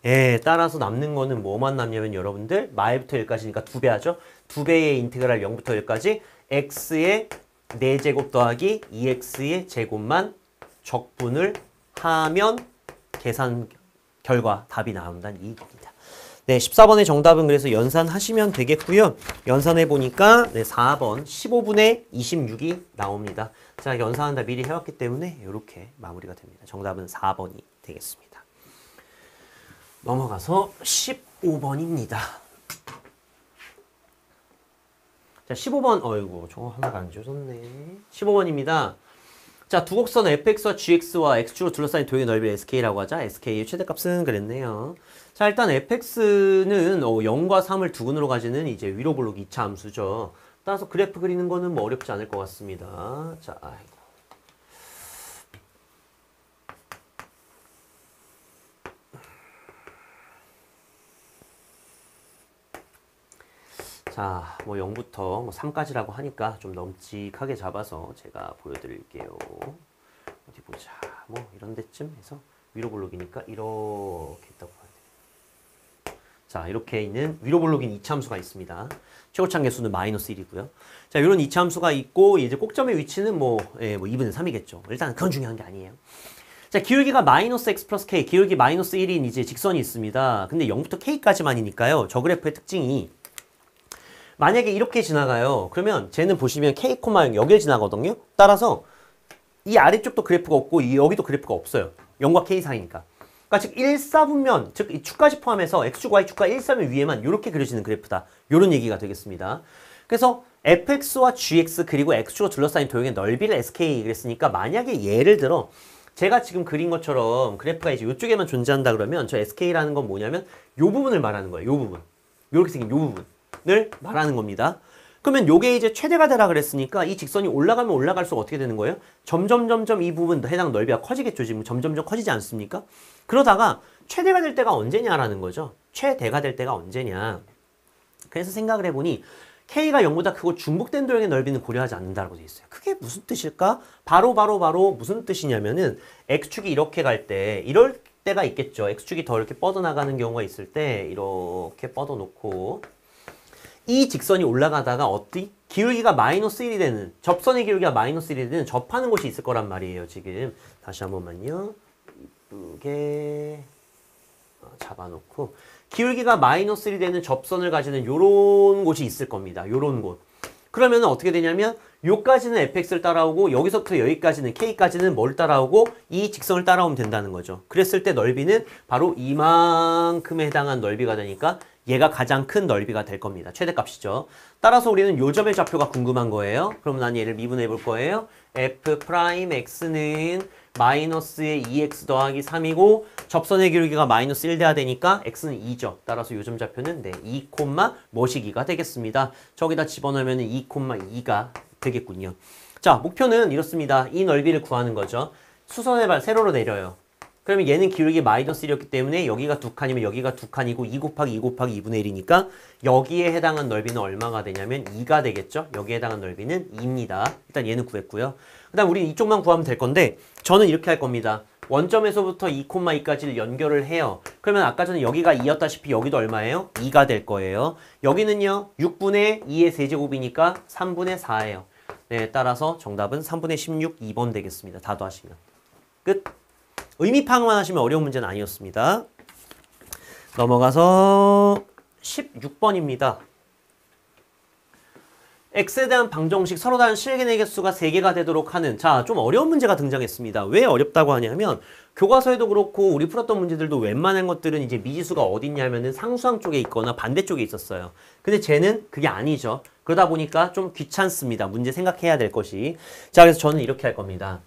예, 따라서 남는 거는 뭐만 남냐면 여러분들 마일부터 1까지니까 2배 하죠. 2배의 인테그랄 0부터 1까지 x의 4제곱 더하기 2x의 제곱만 적분을 하면 계산 결과 답이 나온다는 이 얘기입니다. 네, 14번의 정답은 그래서 연산하시면 되겠고요. 연산해 보니까 네, 4번 15분의 26이 나옵니다. 제가 연산한다 미리 해왔기 때문에 이렇게 마무리가 됩니다. 정답은 4번이 되겠습니다. 넘어가서 15번입니다. 자, 15번 어이구 저거 하나가 안 줘졌네. 15번입니다. 자, 두 곡선 fx와 gx와 x축으로 둘러싸인 도형의 넓이를 sk라고 하자. sk의 최대값은 그랬네요. 자, 일단 fx는 0과 3을 두근으로 가지는 이제 위로 볼록 2차 함수죠. 따라서 그래프 그리는 거는 뭐 어렵지 않을 것 같습니다. 자, 아이고. 자, 뭐 0부터 뭐 3까지라고 하니까 좀 넘직하게 잡아서 제가 보여드릴게요. 어디 보자. 뭐 이런 데쯤 해서 위로 볼록이니까 이렇게 있다고 봐야 돼. 자, 이렇게 있는 위로 볼록인 이차함수가 있습니다. 최고참 개수는 마이너스 1이고요. 자, 이런 이차함수가 있고 이제 꼭점의 위치는 뭐 2분의 3이겠죠. 일단 그건 중요한 게 아니에요. 자, 기울기가 마이너스 x 플러스 k, 기울기 마이너스 1인 이제 직선이 있습니다. 근데 0부터 k까지만이니까요. 저 그래프의 특징이 만약에 이렇게 지나가요. 그러면 쟤는 보시면 k, 0 여길 지나거든요. 따라서 이 아래쪽도 그래프가 없고 여기도 그래프가 없어요. 0과 k 사이니까. 그러니까 즉 1사분면, 즉 이 축까지 포함해서 x축, y축과 1사분 위에만 이렇게 그려지는 그래프다. 이런 얘기가 되겠습니다. 그래서 fx와 gx 그리고 x축으로 둘러싸인 도형의 넓이를 sk 그랬으니까 만약에 예를 들어 제가 지금 그린 것처럼 그래프가 이제 이쪽에만 존재한다 그러면 저 sk라는 건 뭐냐면 요 부분을 말하는 거예요. 요 부분. 요렇게 생긴 요 부분을 말하는 겁니다. 그러면 요게 이제 최대가 되라 그랬으니까 이 직선이 올라가면 올라갈수록 어떻게 되는 거예요? 점점 이 부분 해당 넓이가 커지겠죠. 지금 점점 커지지 않습니까? 그러다가 최대가 될 때가 언제냐라는 거죠. 최대가 될 때가 언제냐. 그래서 생각을 해보니 K가 0보다 크고 중복된 도형의 넓이는 고려하지 않는다고 되어 있어요. 그게 무슨 뜻일까? 바로 무슨 뜻이냐면은 X축이 이렇게 갈 때 이럴 때가 있겠죠. X축이 더 이렇게 뻗어나가는 경우가 있을 때 이렇게 뻗어놓고 이 직선이 올라가다가 어디? 기울기가 마이너스 1이 되는 접선의 기울기가 마이너스 1이 되는 접하는 곳이 있을 거란 말이에요. 지금 다시 한 번만요. 이쁘게 잡아놓고 기울기가 마이너스 1이 되는 접선을 가지는 요런 곳이 있을 겁니다. 요런 곳. 그러면 어떻게 되냐면 요까지는 fx를 따라오고 여기서부터 여기까지는 k까지는 뭘 따라오고 이 직선을 따라오면 된다는 거죠. 그랬을 때 넓이는 바로 이만큼에 해당한 넓이가 되니까 얘가 가장 큰 넓이가 될 겁니다. 최대값이죠. 따라서 우리는 요 점의 좌표가 궁금한 거예요. 그럼 난 얘를 미분해 볼 거예요. f'x는 마이너스의 2x 더하기 3이고 접선의 기울기가 마이너스 1 돼야 되니까 x는 2죠. 따라서 요점 좌표는 2, 뭐시기가 되겠습니다. 저기다 집어넣으면 2,2가 되겠군요. 자, 목표는 이렇습니다. 이 넓이를 구하는 거죠. 수선의 발 세로로 내려요. 그러면 얘는 기울기 마이너스 1이었기 때문에 여기가 두 칸이면 여기가 두 칸이고 2 곱하기 2 곱하기 2분의 1이니까 여기에 해당한 넓이는 얼마가 되냐면 2가 되겠죠. 여기에 해당한 넓이는 2입니다. 일단 얘는 구했고요. 그 다음 우리는 이쪽만 구하면 될 건데 저는 이렇게 할 겁니다. 원점에서부터 2,2까지를 연결을 해요. 그러면 아까 전에 여기가 2였다시피 여기도 얼마예요? 2가 될 거예요. 여기는요 6분의 2의 세제곱이니까 3분의 4예요. 네, 따라서 정답은 3분의 16, 2번 되겠습니다. 다 더하시면. 끝. 의미 파악만 하시면 어려운 문제는 아니었습니다. 넘어가서 16번입니다. x에 대한 방정식 서로 다른 실근의 개수가 3개가 되도록 하는 자, 좀 어려운 문제가 등장했습니다. 왜 어렵다고 하냐면 교과서에도 그렇고 우리 풀었던 문제들도 웬만한 것들은 이제 미지수가 어디 있냐면은 상수항 쪽에 있거나 반대쪽에 있었어요. 근데 쟤는 그게 아니죠. 그러다 보니까 좀 귀찮습니다. 문제 생각해야 될 것이. 자, 그래서 저는 이렇게 할 겁니다.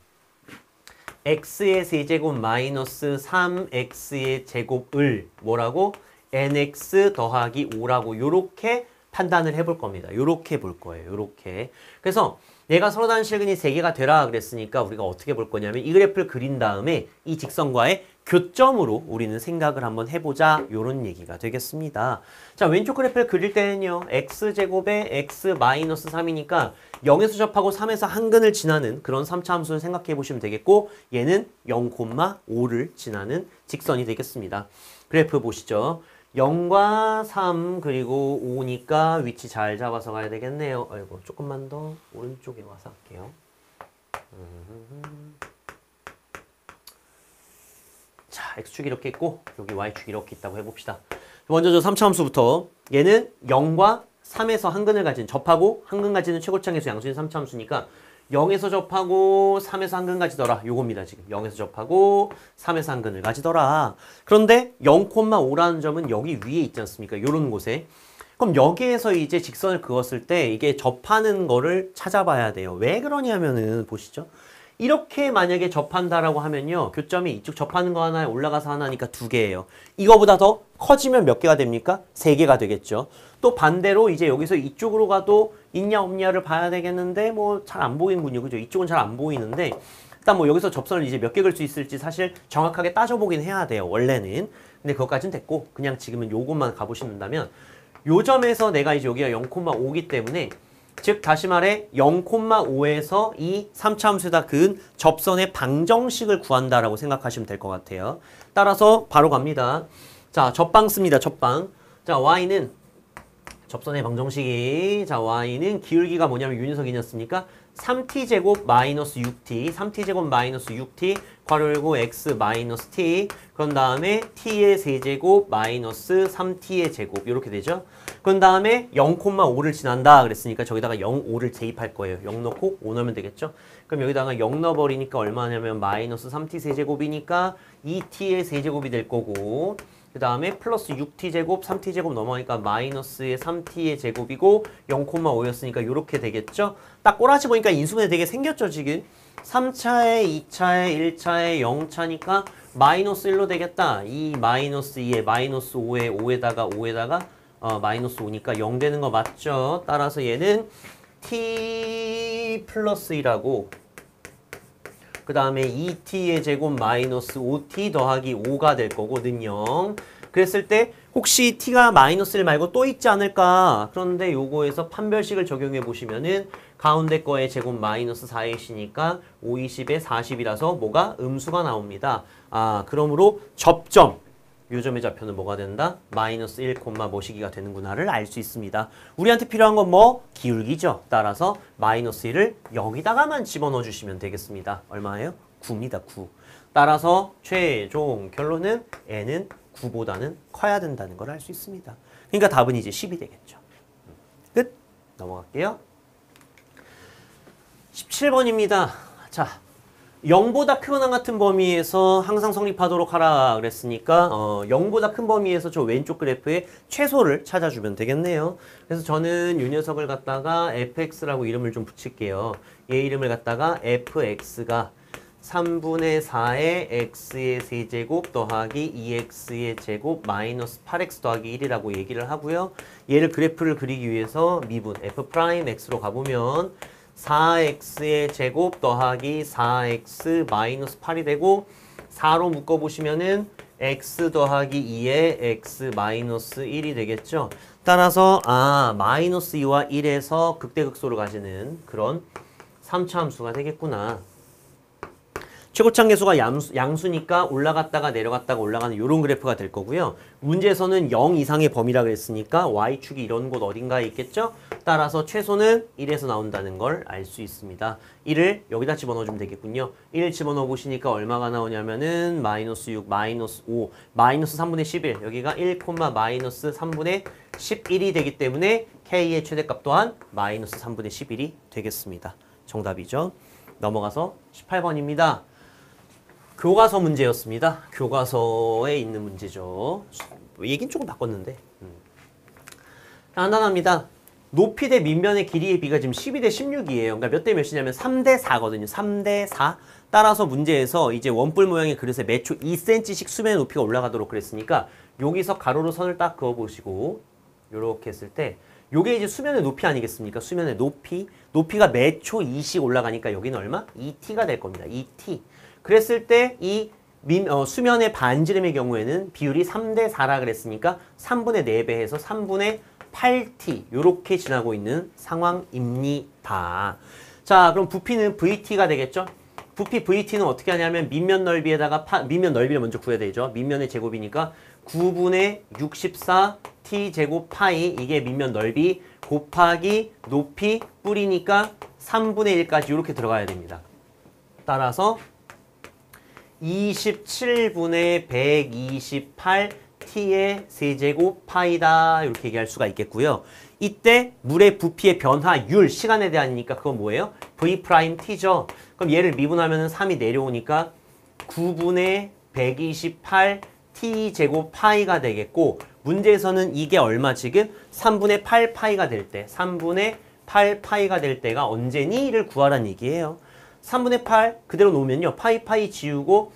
x의 세제곱 마이너스 3x의 제곱을 뭐라고? nx 더하기 5라고 요렇게 판단을 해볼 겁니다. 요렇게 볼 거예요. 요렇게. 그래서 얘가 서로 다른 실근이 3개가 되라 그랬으니까 우리가 어떻게 볼 거냐면 이 그래프를 그린 다음에 이 직선과의 교점으로 우리는 생각을 한번 해보자. 요런 얘기가 되겠습니다. 자, 왼쪽 그래프를 그릴 때는요. x제곱에 x 마이너스 3이니까 0에서 접하고 3에서 한 근을 지나는 그런 3차 함수를 생각해 보시면 되겠고 얘는 0,5를 지나는 직선이 되겠습니다. 그래프 보시죠. 0과 3 그리고 5니까 위치 잘 잡아서 가야 되겠네요. 아이고 조금만 더 오른쪽에 와서 할게요. 자, x축이 이렇게 있고 여기 y축이 이렇게 있다고 해봅시다. 먼저 저 3차 함수부터 얘는 0과 3에서 한 근을 가진 접하고 한 근 가지는 최고차항 계수 양수인 3차 함수니까 0에서 접하고 3에서 한 근 가지더라. 요겁니다. 지금 0에서 접하고 3에서 한 근을 가지더라. 그런데 0,5라는 점은 여기 위에 있지 않습니까? 요런 곳에. 그럼 여기에서 이제 직선을 그었을 때 이게 접하는 거를 찾아봐야 돼요. 왜 그러냐면은 보시죠. 이렇게 만약에 접한다라고 하면요. 교점이 이쪽 접하는 거 하나에 올라가서 하나니까 2개예요. 이거보다 더 커지면 몇 개가 됩니까? 3개가 되겠죠. 또 반대로 이제 여기서 이쪽으로 가도 있냐 없냐를 봐야 되겠는데 뭐 잘 안 보이는군요. 그죠? 이쪽은 잘 안 보이는데 일단 뭐 여기서 접선을 이제 몇 개 그을 수 있을지 사실 정확하게 따져보긴 해야 돼요. 원래는. 근데 그것까지는 됐고 그냥 지금은 요것만 가보신다면 요 점에서 내가 이제 여기가 0,5기 때문에 즉 다시 말해 0,5에서 이 3차 함수에다 그은 접선의 방정식을 구한다라고 생각하시면 될 것 같아요. 따라서 바로 갑니다. 자, 접방 씁니다. 접방. 자, y는 접선의 방정식이 자 y는 기울기가 뭐냐면 윤희석이었습니까? 3t제곱 마이너스 6t 3t제곱 마이너스 6t 괄호 열고 x 마이너스 t 그런 다음에 t의 세제곱 마이너스 3t의 제곱 이렇게 되죠. 그런 다음에 0,5를 지난다 그랬으니까 저기다가 0,5를 대입할 거예요. 0 넣고 5 넣으면 되겠죠. 그럼 여기다가 0 넣어버리니까 얼마냐면 마이너스 3t 세제곱이니까 2t의 세제곱이 될 거고 그 다음에 플러스 6t제곱, 3t제곱 넘어가니까 마이너스의 3t의 제곱이고 0,5였으니까 이렇게 되겠죠? 딱 꼬라지 보니까 인수분해 되게 생겼죠, 지금? 3차에 2차에 1차에 0차니까 마이너스 1로 되겠다. 이 마이너스 2에 마이너스 5에 5에다가 마이너스 5니까 0 되는 거 맞죠? 따라서 얘는 t 플러스 1하고 그 다음에 2t의 제곱 마이너스 5t 더하기 5가 될 거고 는 0. 그랬을 때 혹시 t가 마이너스 1 말고 또 있지 않을까? 그런데 요거에서 판별식을 적용해 보시면은 가운데 거의 제곱 마이너스 4이시니까 5, 20에 40이라서 뭐가? 음수가 나옵니다. 아, 그러므로 접점. 요점의 좌표는 뭐가 된다? 마이너스 1, 뭐시기가 되는구나를 알 수 있습니다. 우리한테 필요한 건 뭐? 기울기죠. 따라서 마이너스 1을 여기다가만 집어넣어 주시면 되겠습니다. 얼마예요? 9입니다. 9. 따라서 최종 결론은 n은 9보다는 커야 된다는 걸 알 수 있습니다. 그러니까 답은 이제 10이 되겠죠. 끝! 넘어갈게요. 17번입니다. 자. 0보다 크거나 같은 범위에서 항상 성립하도록 하라 그랬으니까 0보다 큰 범위에서 저 왼쪽 그래프의 최소를 찾아주면 되겠네요. 그래서 저는 이 녀석을 갖다가 fx라고 이름을 좀 붙일게요. 얘 이름을 갖다가 fx가 3분의 4의 x의 세제곱 더하기 2x의 제곱 마이너스 8x 더하기 1이라고 얘기를 하고요. 얘를 그래프를 그리기 위해서 미분 f'x로 가보면 4x의 제곱 더하기 4x 마이너스 8이 되고 4로 묶어보시면은 x 더하기 2의 x 마이너스 1이 되겠죠. 따라서 마이너스 2와 1에서 극대극소를 가지는 그런 3차 함수가 되겠구나. 최고참 계수가 양수니까 올라갔다가 내려갔다가 올라가는 이런 그래프가 될 거고요. 문제에서는 0 이상의 범위라 그랬으니까 y축이 이런 곳 어딘가에 있겠죠? 따라서 최소는 1에서 나온다는 걸 알 수 있습니다. 1을 여기다 집어넣어주면 되겠군요. 1 집어넣어 보시니까 얼마가 나오냐면은 마이너스 6, 마이너스 5, 마이너스 3분의 11 여기가 1, 마이너스 3분의 11이 되기 때문에 k의 최대값 또한 마이너스 3분의 11이 되겠습니다. 정답이죠. 넘어가서 18번입니다. 교과서 문제였습니다. 교과서에 있는 문제죠. 얘긴 조금 바꿨는데. 간단합니다. 높이 대 밑면의 길이의 비가 지금 12대 16이에요. 그러니까 몇 대 몇이냐면 3대 4거든요. 3대 4. 따라서 문제에서 이제 원뿔 모양의 그릇에 매초 2cm씩 수면의 높이가 올라가도록 그랬으니까 여기서 가로로 선을 딱 그어보시고 요렇게 했을 때 요게 이제 수면의 높이 아니겠습니까? 수면의 높이. 높이가 매초 2씩 올라가니까 여기는 얼마? 2t가 될 겁니다. 2t. 그랬을 때 이 수면의 반지름의 경우에는 비율이 3대 4라 그랬으니까 3분의 4배 해서 3분의 8t 요렇게 지나고 있는 상황입니다. 자, 그럼 부피는 vt가 되겠죠? 부피 vt는 어떻게 하냐면 밑면 넓이에다가 밑면 넓이를 먼저 구해야 되죠. 밑면의 제곱이니까 9분의 64 t 제곱 파이 이게 밑면 넓이 곱하기 높이 뿌리니까 3분의 1까지 이렇게 들어가야 됩니다. 따라서 27분의 128 t의 세제곱 파이다 이렇게 얘기할 수가 있겠고요. 이때 물의 부피의 변화율 시간에 대한이니까 그건 뭐예요? v't죠. 그럼 얘를 미분하면 3이 내려오니까 9분의 128 t 제곱 파이가 되겠고 문제에서는 이게 얼마 지금? 3분의 8 파이가 될 때 3분의 8 파이가 될 때가 언제니?를 구하라는 얘기예요. 3분의 8 그대로 놓으면요. 파이 지우고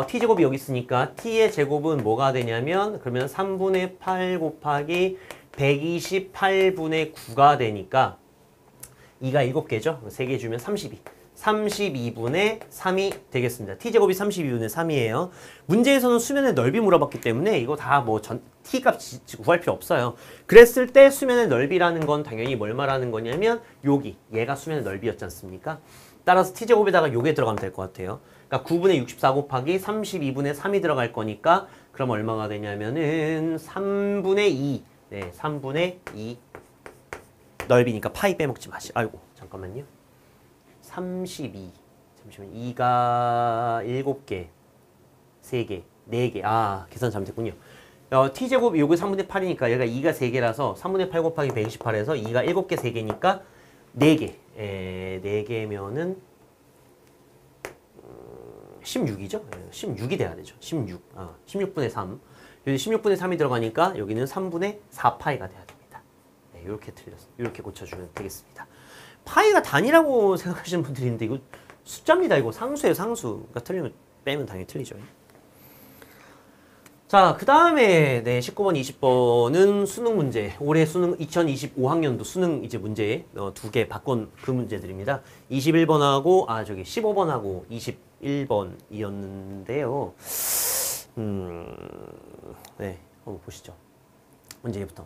t제곱이 여기 있으니까 t의 제곱은 뭐가 되냐면 그러면 3분의 8 곱하기 128분의 9가 되니까 2가 7개죠. 3개 주면 32. 32분의 3이 되겠습니다. t제곱이 32분의 3이에요. 문제에서는 수면의 넓이 물어봤기 때문에 이거 다 뭐 t값 구할 필요 없어요. 그랬을 때 수면의 넓이라는 건 당연히 뭘 말하는 거냐면 얘가 수면의 넓이였지 않습니까? 따라서 t제곱에다가 요게 들어가면 될 것 같아요. 그러니까 9분의 64 곱하기 32분의 3이 들어갈 거니까 그럼 얼마가 되냐면은 3분의 2. 네, 3분의 2 넓이니까 파이 빼먹지 마시. 아이고, 잠깐만요. 32. 잠시만요. 2가 7개, 3개, 4개. 아, 계산 잘못했군요. t제곱 요게 3분의 8이니까 얘가 2가 3개라서 3분의 8 곱하기 128에서 2가 7개, 3개니까 4개. 4개면은 16이죠? 16이 돼야 되죠. 16. 16분의 3. 여기 16분의 3이 들어가니까 여기는 3분의 4파이가 돼야 됩니다. 네, 이렇게 틀렸어. 이렇게 고쳐주면 되겠습니다. 파이가 단위라고 생각하시는 분들이 있는데 이거 숫자입니다. 이거 상수예요, 상수. 그러니까 틀리면 빼면 당연히 틀리죠. 자, 그 다음에 네, 19번, 20번은 수능 문제. 올해 수능 2025학년도 수능 이제 문제 2개 바꾼 그 문제들입니다. 21번하고 15번하고 21번이었는데요. 네, 한번 보시죠. 문제부터.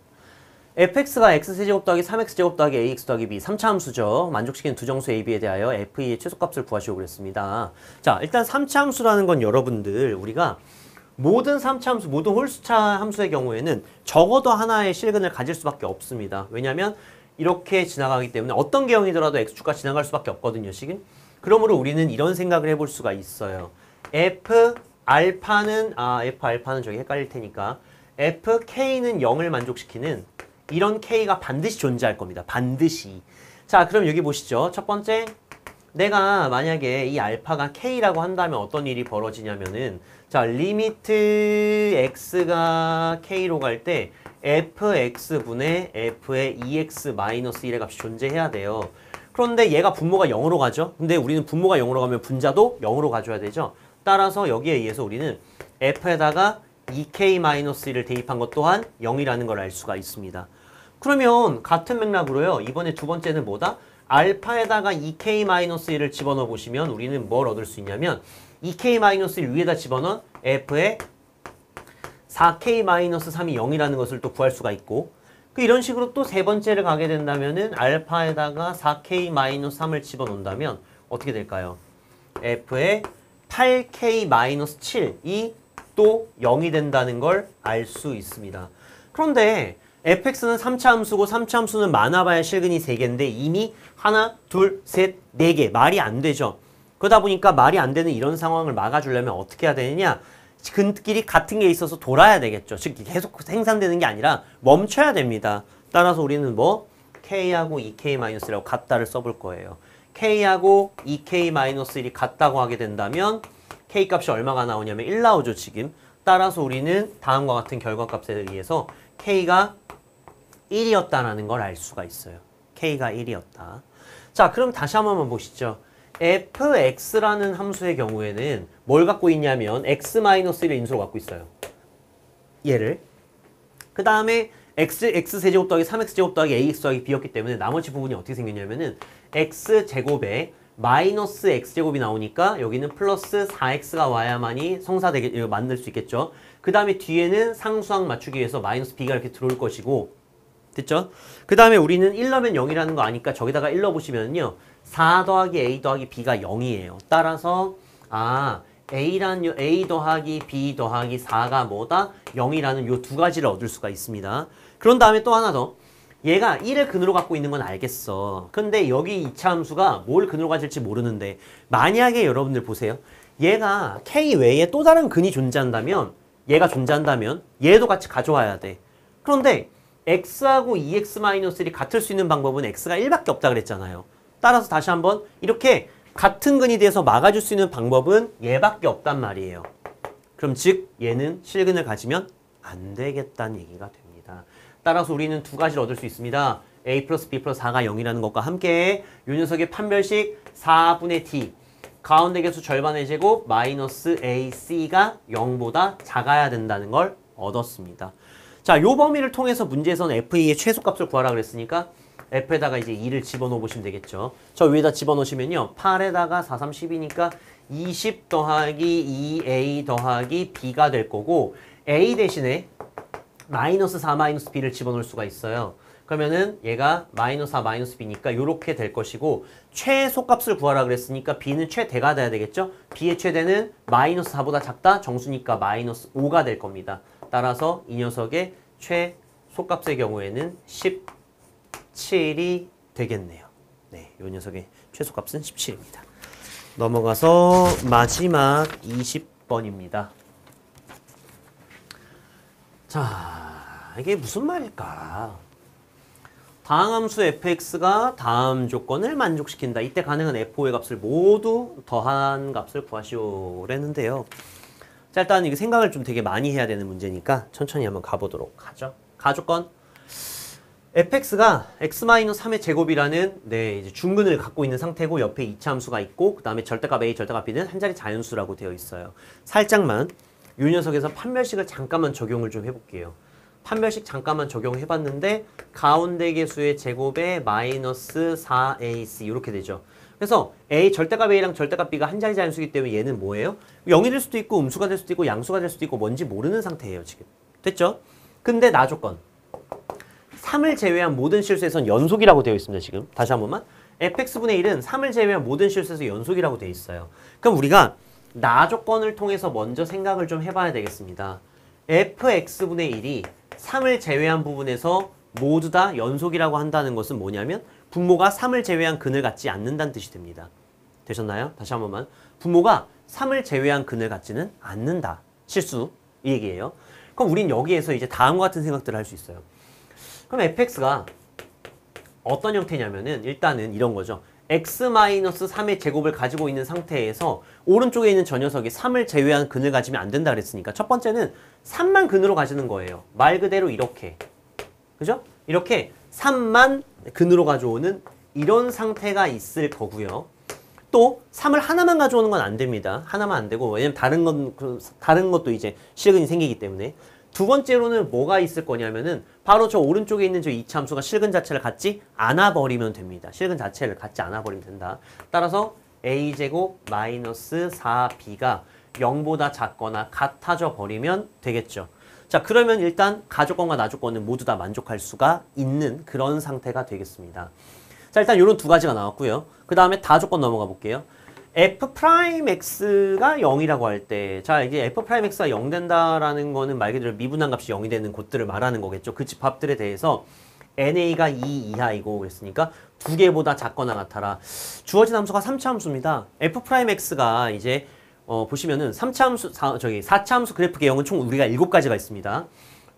fx가 x세제곱 더하기 3x제곱 더하기 ax 더하기 b 3차 함수죠. 만족시키는 두 정수 a, b에 대하여 f의 최소값을 구하시오 그랬습니다. 자, 일단 3차 함수라는 건 여러분들 우리가 모든 3차 함수, 모든 홀수차 함수의 경우에는 적어도 하나의 실근을 가질 수밖에 없습니다. 왜냐하면 이렇게 지나가기 때문에 어떤 개형이더라도 x축과 지나갈 수밖에 없거든요. 지금. 그러므로 우리는 이런 생각을 해볼 수가 있어요. f 알파는 저기 헷갈릴 테니까 fk는 0을 만족시키는 이런 k가 반드시 존재할 겁니다. 반드시. 자, 그럼 여기 보시죠. 첫 번째, 내가 만약에 이 알파가 k라고 한다면 어떤 일이 벌어지냐면은 자, 리미트 x가 k로 갈 때 fx분의 f의 2x-1의 값이 존재해야 돼요. 그런데 얘가 분모가 0으로 가죠. 근데 우리는 분모가 0으로 가면 분자도 0으로 가줘야 되죠. 따라서 여기에 의해서 우리는 f에다가 2k-1을 대입한 것 또한 0이라는 걸 알 수가 있습니다. 그러면 같은 맥락으로요. 이번에 두 번째는 뭐다? 알파에다가 2k-1을 집어넣어 보시면 우리는 뭘 얻을 수 있냐면 2k-1 위에다 집어넣은 f의 4k-3이 0이라는 것을 또 구할 수가 있고 이런 식으로 또 세 번째를 가게 된다면은 알파에다가 4k-3을 집어넣는다면 어떻게 될까요? f의 8k-7이 또 0이 된다는 걸 알 수 있습니다. 그런데 fx는 3차 함수고 3차 함수는 많아봐야 실근이 3개인데 이미 하나, 둘, 셋, 4개 말이 안 되죠. 그러다 보니까 말이 안 되는 이런 상황을 막아주려면 어떻게 해야 되느냐? 근끼리 같은 게 있어서 돌아야 되겠죠. 즉 계속 생산되는 게 아니라 멈춰야 됩니다. 따라서 우리는 뭐? k하고 2k-1이라고 같다를 써볼 거예요. k하고 2k-1이 같다고 하게 된다면 k 값이 얼마가 나오냐면 1 나오죠, 지금. 따라서 우리는 다음과 같은 결과값에 의해서 k가 1이었다라는 걸 알 수가 있어요. k가 1이었다. 자, 그럼 다시 한 번만 보시죠. fx라는 함수의 경우에는 뭘 갖고 있냐면 x-1을 인수로 갖고 있어요. 얘를. 그 다음에 x세제곱 더하기 3x제곱 더하기 ax 더하기 b였기 때문에 나머지 부분이 어떻게 생겼냐면은 x제곱에 마이너스 x제곱이 나오니까 여기는 플러스 4x가 와야만이 만들 수 있겠죠. 그 다음에 뒤에는 상수항 맞추기 위해서 마이너스 b가 이렇게 들어올 것이고 됐죠? 그 다음에 우리는 1 넣으면 0이라는 거 아니까 저기다가 1 넣어보시면요. 4 더하기 a 더하기 b가 0이에요. 따라서 a 더하기 b 더하기 4가 뭐다? 0이라는 요 두 가지를 얻을 수가 있습니다. 그런 다음에 또 하나 더. 얘가 1을 근으로 갖고 있는 건 알겠어. 근데 여기 2차 함수가 뭘 근으로 가질지 모르는데 만약에 여러분들 보세요. 얘가 k 외에 또 다른 근이 존재한다면 얘가 존재한다면 얘도 같이 가져와야 돼. 그런데 x하고 2x-1이 같을 수 있는 방법은 x가 1밖에 없다 그랬잖아요. 따라서 다시 한번 이렇게 같은 근이 돼서 막아줄 수 있는 방법은 얘밖에 없단 말이에요. 그럼 즉 얘는 실근을 가지면 안 되겠다는 얘기가 됩니다. 따라서 우리는 두 가지를 얻을 수 있습니다. a 플러스 b 플러스 4가 0이라는 것과 함께 이 녀석의 판별식 4분의 t 가운데 개수 절반의 제곱 마이너스 ac가 0보다 작아야 된다는 걸 얻었습니다. 자, 요 범위를 통해서 문제에서는 f의 최소값을 구하라 그랬으니까 f에다가 이제 2를 집어넣어 보시면 되겠죠. 저 위에다 집어넣으시면요. 8에다가 4, 3, 10이니까 20 더하기 2a 더하기 b가 될 거고 a 대신에 마이너스 4 마이너스 b를 집어넣을 수가 있어요. 그러면은 얘가 마이너스 4 마이너스 b니까 이렇게 될 것이고 최소값을 구하라 그랬으니까 b는 최대가 돼야 되겠죠. b의 최대는 마이너스 4보다 작다. 정수니까 마이너스 5가 될 겁니다. 따라서 이 녀석의 최소값의 경우에는 17이 되겠네요. 네, 이 녀석의 최소값은 17입니다. 넘어가서 마지막 20번입니다. 자, 이게 무슨 말일까? 다음 함수 fx가 다음 조건을 만족시킨다. 이때 가능한 f5의 값을 모두 더한 값을 구하시오랬는데요. 자, 일단 이게 생각을 좀 되게 많이 해야 되는 문제니까 천천히 한번 가보도록 하죠. 가조건 fx가 x-3의 제곱이라는 이제 중근을 갖고 있는 상태고 옆에 이차 함수가 있고 그 다음에 절대값 a, 절대값 b는 한 자리 자연수라고 되어 있어요. 살짝만 이 녀석에서 판별식을 잠깐만 적용을 좀 해볼게요. 판별식 잠깐만 적용해봤는데 가운데 개수의 제곱에 마이너스 4ac 이렇게 되죠. 그래서 a 절대값 a랑 절대값 b가 한 자리 자연수이기 때문에 얘는 뭐예요? 0이 될 수도 있고 음수가 될 수도 있고 양수가 될 수도 있고 뭔지 모르는 상태예요. 지금 됐죠? 근데 나 조건 3을 제외한 모든 실수에선 연속이라고 되어 있습니다. 지금 다시 한 번만 fx분의 1은 3을 제외한 모든 실수에서 연속이라고 되어 있어요. 그럼 우리가 나 조건을 통해서 먼저 생각을 좀 해봐야 되겠습니다. fx분의 1이 3을 제외한 부분에서 모두 다 연속이라고 한다는 것은 뭐냐면 분모가 3을 제외한 근을 갖지 않는다는 뜻이 됩니다. 되셨나요? 다시 한 번만. 분모가 3을 제외한 근을 갖지는 않는다. 실수. 이 얘기예요. 그럼 우린 여기에서 이제 다음과 같은 생각들을 할 수 있어요. 그럼 fx가 어떤 형태냐면은 일단은 이런 거죠. x-3의 제곱을 가지고 있는 상태에서 오른쪽에 있는 저 녀석이 3을 제외한 근을 가지면 안 된다 그랬으니까 첫 번째는 3만 근으로 가지는 거예요. 말 그대로 이렇게. 그죠? 이렇게 3만 근으로 가져오는 이런 상태가 있을 거고요. 또 3을 하나만 가져오는 건 안 됩니다. 하나만 안 되고 왜냐면 다른 것도 이제 실근이 생기기 때문에. 두 번째로는 뭐가 있을 거냐면은 바로 저 오른쪽에 있는 저 이차 함수가 실근 자체를 갖지 않아 버리면 됩니다. 실근 자체를 갖지 않아 버리면 된다. 따라서 a제곱 마이너스 4b가 0보다 작거나 같아져 버리면 되겠죠. 자, 그러면 일단 가조건과 나조건은 모두 다 만족할 수가 있는 그런 상태가 되겠습니다. 자, 일단 이런 두 가지가 나왔고요. 그 다음에 다조건 넘어가 볼게요. f'x가 0이라고 할 때, 자, 이게 f'x가 0 된다라는 거는 말 그대로 미분한 값이 0이 되는 곳들을 말하는 거겠죠. 그 집합들에 대해서 NA가 2 이하이고 그랬으니까 두 개보다 작거나 같아라. 주어진 함수가 3차 함수입니다. f'x가 이제 보시면은 3차 함수, 4차 함수 그래프 개형은 총 우리가 7가지가 있습니다.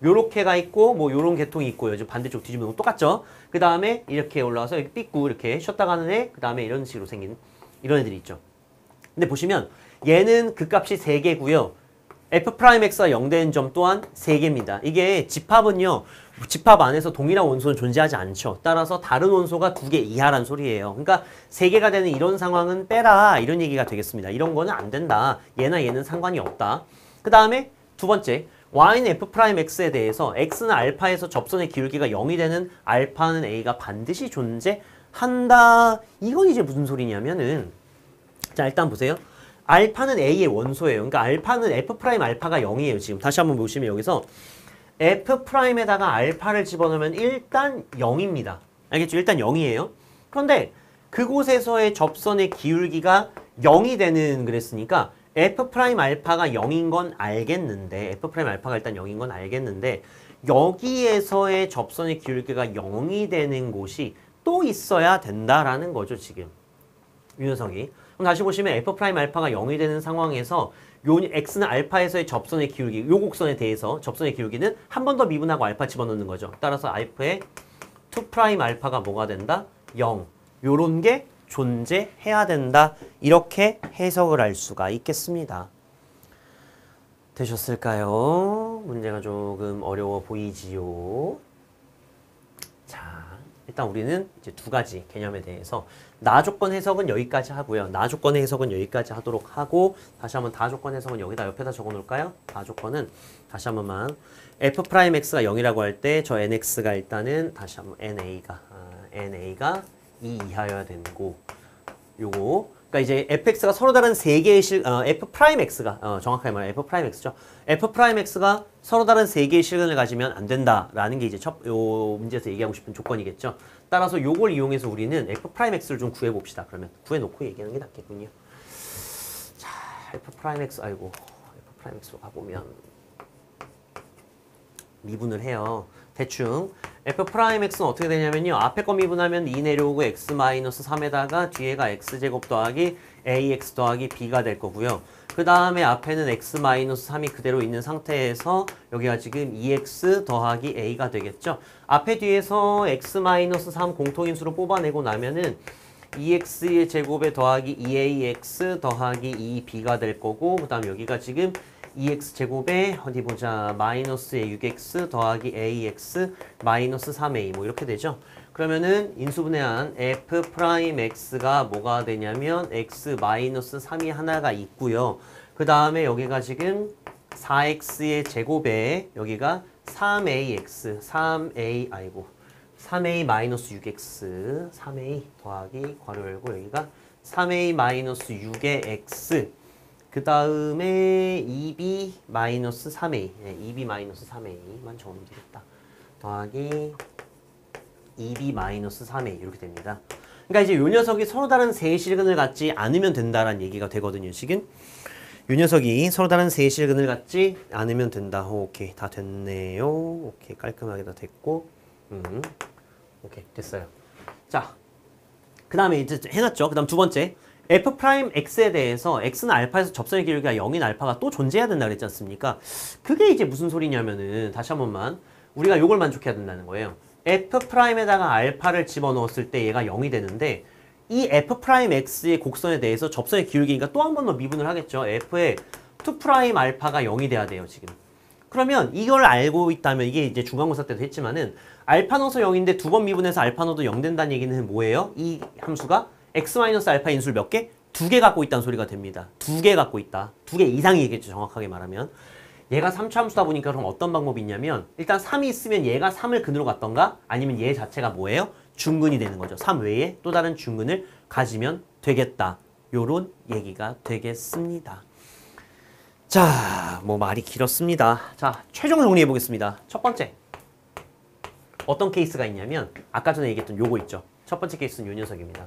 요렇게가 있고 뭐 요런 계통이 있고요. 이제 반대쪽 뒤집으면 똑같죠. 그 다음에 이렇게 올라와서 이렇게 삐꾸 이렇게 쉬었다 가는 애, 그 다음에 이런 식으로 생긴 이런 애들이 있죠. 근데 보시면 얘는 그 값이 3개고요. f'x가 0 되는 점 또한 3개입니다. 이게 집합은요. 집합 안에서 동일한 원소는 존재하지 않죠. 따라서 다른 원소가 2개 이하란 소리예요. 그러니까 3개가 되는 이런 상황은 빼라 이런 얘기가 되겠습니다. 이런 거는 안 된다. 얘나 얘는 상관이 없다. 그 다음에 두 번째 y는 f'x에 대해서 x는 알파에서 접선의 기울기가 0이 되는 알파는 a가 반드시 존재한다. 이건 이제 무슨 소리냐면은 자, 일단 보세요. 알파는 a의 원소예요. 그러니까 알파는 f'알파가 0이에요. 지금 다시 한번 보시면 여기서 f'에다가 알파를 집어넣으면 일단 0입니다. 알겠죠? 일단 0이에요. 그런데 그곳에서의 접선의 기울기가 0이 되는 그랬으니까 f'알파가 0인 건 알겠는데 f'알파가 일단 0인 건 알겠는데 여기에서의 접선의 기울기가 0이 되는 곳이 또 있어야 된다라는 거죠. 지금 이 녀석이. 그럼 다시 보시면 f'알파가 0이 되는 상황에서 요 x는 알파에서의 접선의 기울기, 요 곡선에 대해서 접선의 기울기는 한 번 더 미분하고 알파 집어넣는 거죠. 따라서 알파의 2' 알파가 뭐가 된다? 0. 요런 게 존재해야 된다. 이렇게 해석을 할 수가 있겠습니다. 되셨을까요? 문제가 조금 어려워 보이지요? 자, 일단 우리는 이제 두 가지 개념에 대해서 나 조건 해석은 여기까지 하고요. 나 조건의 해석은 여기까지 하도록 하고 다시 한번 다 조건 해석은 여기다 옆에다 적어 놓을까요? 다 조건은 다시 한 번만 f'x가 0이라고 할 때 저 nx가 일단은 다시 한번 na가 2 이하여야 되고 요거 그러니까 이제 fx가 서로 다른 세 개의 f'x가 정확하게 말하면 f'x죠. f'x가 서로 다른 세 개의 실근을 가지면 안 된다라는 게 이제 요 문제에서 얘기하고 싶은 조건이겠죠. 따라서 요걸 이용해서 우리는 f'x를 좀 구해 봅시다. 그러면 구해 놓고 얘기하는 게 낫겠군요. 자, f'x f'x로 가보면 미분을 해요. 대충 f'x는 어떻게 되냐면요. 앞에 거 미분하면 2 내려오고 x-3에다가 뒤에가 x제곱 더하기 ax 더하기 b가 될 거고요. 그 다음에 앞에는 x-3이 그대로 있는 상태에서 여기가 지금 2x 더하기 a가 되겠죠. 앞에 뒤에서 x-3 공통인수로 뽑아내고 나면은 2x의 제곱에 더하기 2ax 더하기 2b가 될 거고 그 다음 여기가 지금 2x 제곱에 어디 보자 마이너스의 6x 더하기 ax 마이너스 3a 뭐 이렇게 되죠. 그러면은 인수분해한 f'x가 뭐가 되냐면 x 마이너스 3이 하나가 있고요. 그 다음에 여기가 지금 4x의 제곱에 여기가 3a 마이너스 6x 3a 더하기 괄호 열고 여기가 3a 마이너스 6의 x 그 다음에 2b 마이너스 3a 2b 마이너스 3a만 적으면 되겠다. 더하기 2b 마이너스 3a 이렇게 됩니다. 그러니까 이제 요 녀석이 서로 다른 세 실근을 갖지 않으면 된다라는 얘기가 되거든요. 지금 요 녀석이 서로 다른 세 실근을 갖지 않으면 된다. 오케이 다 됐네요. 오케이 깔끔하게 다 됐고 오케이 됐어요. 자 그 다음에 이제 해놨죠. 그 다음 두 번째 f'x에 대해서 x는 알파에서 접선의 기울기가 0인 알파가 또 존재해야 된다 그랬지 않습니까? 그게 이제 무슨 소리냐면은 다시 한 번만 우리가 요걸 만족해야 된다는 거예요. f'에다가 알파를 집어넣었을 때 얘가 0이 되는데 이 f'x의 곡선에 대해서 접선의 기울기니까 또 한 번 더 미분을 하겠죠. f의 2' 알파가 0이 돼야 돼요, 지금. 그러면 이걸 알고 있다면 이게 이제 중간고사 때도 했지만은 알파 넣어서 0인데 두 번 미분해서 알파 넣어도 0 된다는 얘기는 뭐예요? 이 함수가 x-알파 인수를 몇 개? 2개 갖고 있다는 소리가 됩니다. 2개 갖고 있다. 2개 이상이겠죠, 정확하게 말하면. 얘가 3차 함수다 보니까 그럼 어떤 방법이 있냐면 일단 3이 있으면 얘가 3을 근으로 갖던가 아니면 얘 자체가 뭐예요? 중근이 되는 거죠. 3 외에 또 다른 중근을 가지면 되겠다. 요런 얘기가 되겠습니다. 자, 뭐 말이 길었습니다. 자, 최종 정리해 보겠습니다. 첫 번째. 어떤 케이스가 있냐면 아까 전에 얘기했던 요거 있죠. 첫 번째 케이스는 요 녀석입니다.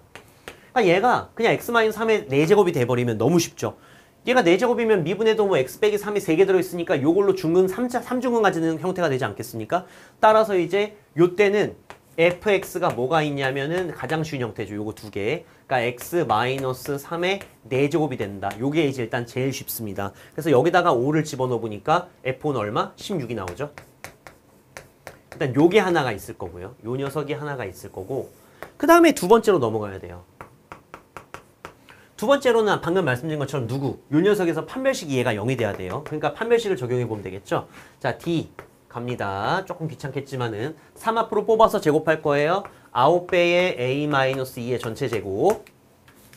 그러니까 얘가 그냥 x-3의 4제곱이 돼버리면 너무 쉽죠. 얘가 4제곱이면 미분해도 뭐 x 빼기 3이 3개 들어있으니까 요걸로 중근 3중근 가지는 형태가 되지 않겠습니까? 따라서 이제 요때는 fx가 뭐가 있냐면은 가장 쉬운 형태죠. 요거 두 개. 그러니까 x-3의 4제곱이 된다. 요게 이제 일단 제일 쉽습니다. 그래서 여기다가 5를 집어넣어 보니까 f는 얼마? 16이 나오죠. 일단 요게 하나가 있을 거고요. 요 녀석이 하나가 있을 거고 그 다음에 두 번째로 넘어가야 돼요. 두 번째로는 방금 말씀드린 것처럼 요 녀석에서 판별식 이해가 0이 돼야 돼요. 그러니까 판별식을 적용해 보면 되겠죠. 자, D 갑니다. 조금 귀찮겠지만은 3 앞으로 뽑아서 제곱할 거예요. 9배의 A-2의 전체 제곱.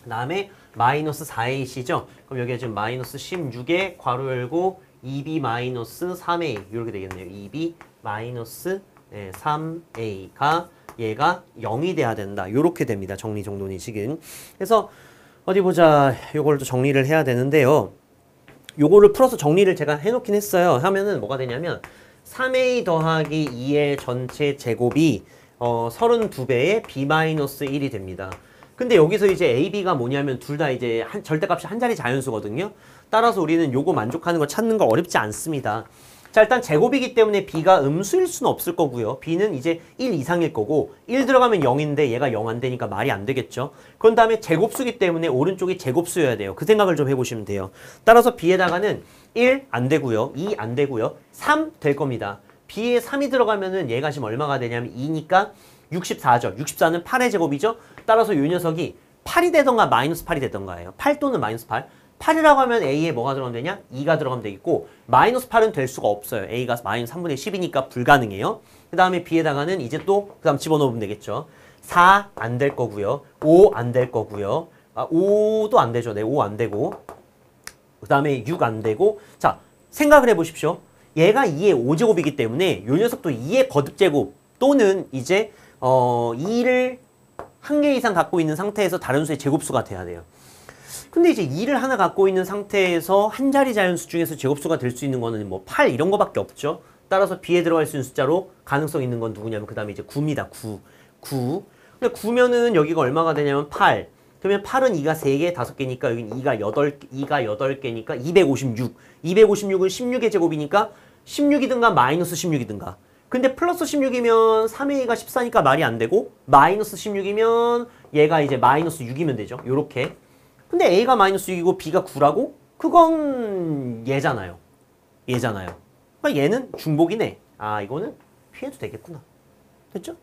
그 다음에 마이너스 4AC죠. 그럼 여기가 지금 마이너스 16에 괄호 열고 2B 마이너스 3A 이렇게 되겠네요. 2B 마이너스 3A가 얘가 0이 돼야 된다. 요렇게 됩니다. 정리 정돈이 지금. 그래서 어디 보자. 요걸 또 정리를 해야 되는데요. 요거를 풀어서 정리를 제가 해놓긴 했어요. 하면은 뭐가 되냐면 3A 더하기 2의 전체 제곱이 32배의 B-1이 됩니다. 근데 여기서 이제 A, B가 뭐냐면 둘 다 이제 절대값이 한 자리 자연수거든요. 따라서 우리는 요거 만족하는 거 찾는 거 어렵지 않습니다. 자, 일단 제곱이기 때문에 B가 음수일 수는 없을 거고요. B는 이제 1 이상일 거고 1 들어가면 0인데 얘가 0 안 되니까 말이 안 되겠죠. 그런 다음에 제곱수기 때문에 오른쪽이 제곱수여야 돼요. 그 생각을 좀 해보시면 돼요. 따라서 B에다가는 1 안 되고요. 2 안 되고요. 3 될 겁니다. B에 3이 들어가면은 얘가 지금 얼마가 되냐면 2니까 64죠. 64는 8의 제곱이죠. 따라서 이 녀석이 8이 되던가 마이너스 8이 되던가예요. 8 또는 마이너스 8. 8이라고 하면 A에 뭐가 들어가면 되냐? 2가 들어가면 되겠고 마이너스 8은 될 수가 없어요. A가 마이너스 3분의 10이니까 불가능해요. 그 다음에 B에다가는 이제 또 그 다음 집어넣으면 되겠죠. 4 안 될 거고요. 5 안 될 거고요. 5도 안 되죠. 네, 5 안 되고 그 다음에 6 안 되고 자 생각을 해보십시오. 얘가 2의 5제곱이기 때문에 요 녀석도 2의 거듭제곱 또는 이제 2를 한 개 이상 갖고 있는 상태에서 다른 수의 제곱수가 돼야 돼요. 근데 이제 2를 하나 갖고 있는 상태에서 한 자리 자연수 중에서 제곱수가 될 수 있는 거는 뭐 8 이런 거밖에 없죠. 따라서 B에 들어갈 수 있는 숫자로 가능성 있는 건 누구냐면 그 다음에 이제 9입니다. 9. 근데 9면은 여기가 얼마가 되냐면 8. 그러면 8은 2가 3개, 5개니까 여긴 2가 8개니까 256. 256은 16의 제곱이니까 16이든가 마이너스 16이든가. 근데 플러스 16이면 3의 2가 14니까 말이 안 되고 마이너스 16이면 얘가 이제 마이너스 6이면 되죠. 요렇게. 근데 A가 마이너스 6이고 B가 9라고? 그건 얘잖아요. 그러니까 얘는 중복이네. 아 이거는 피해도 되겠구나. 됐죠?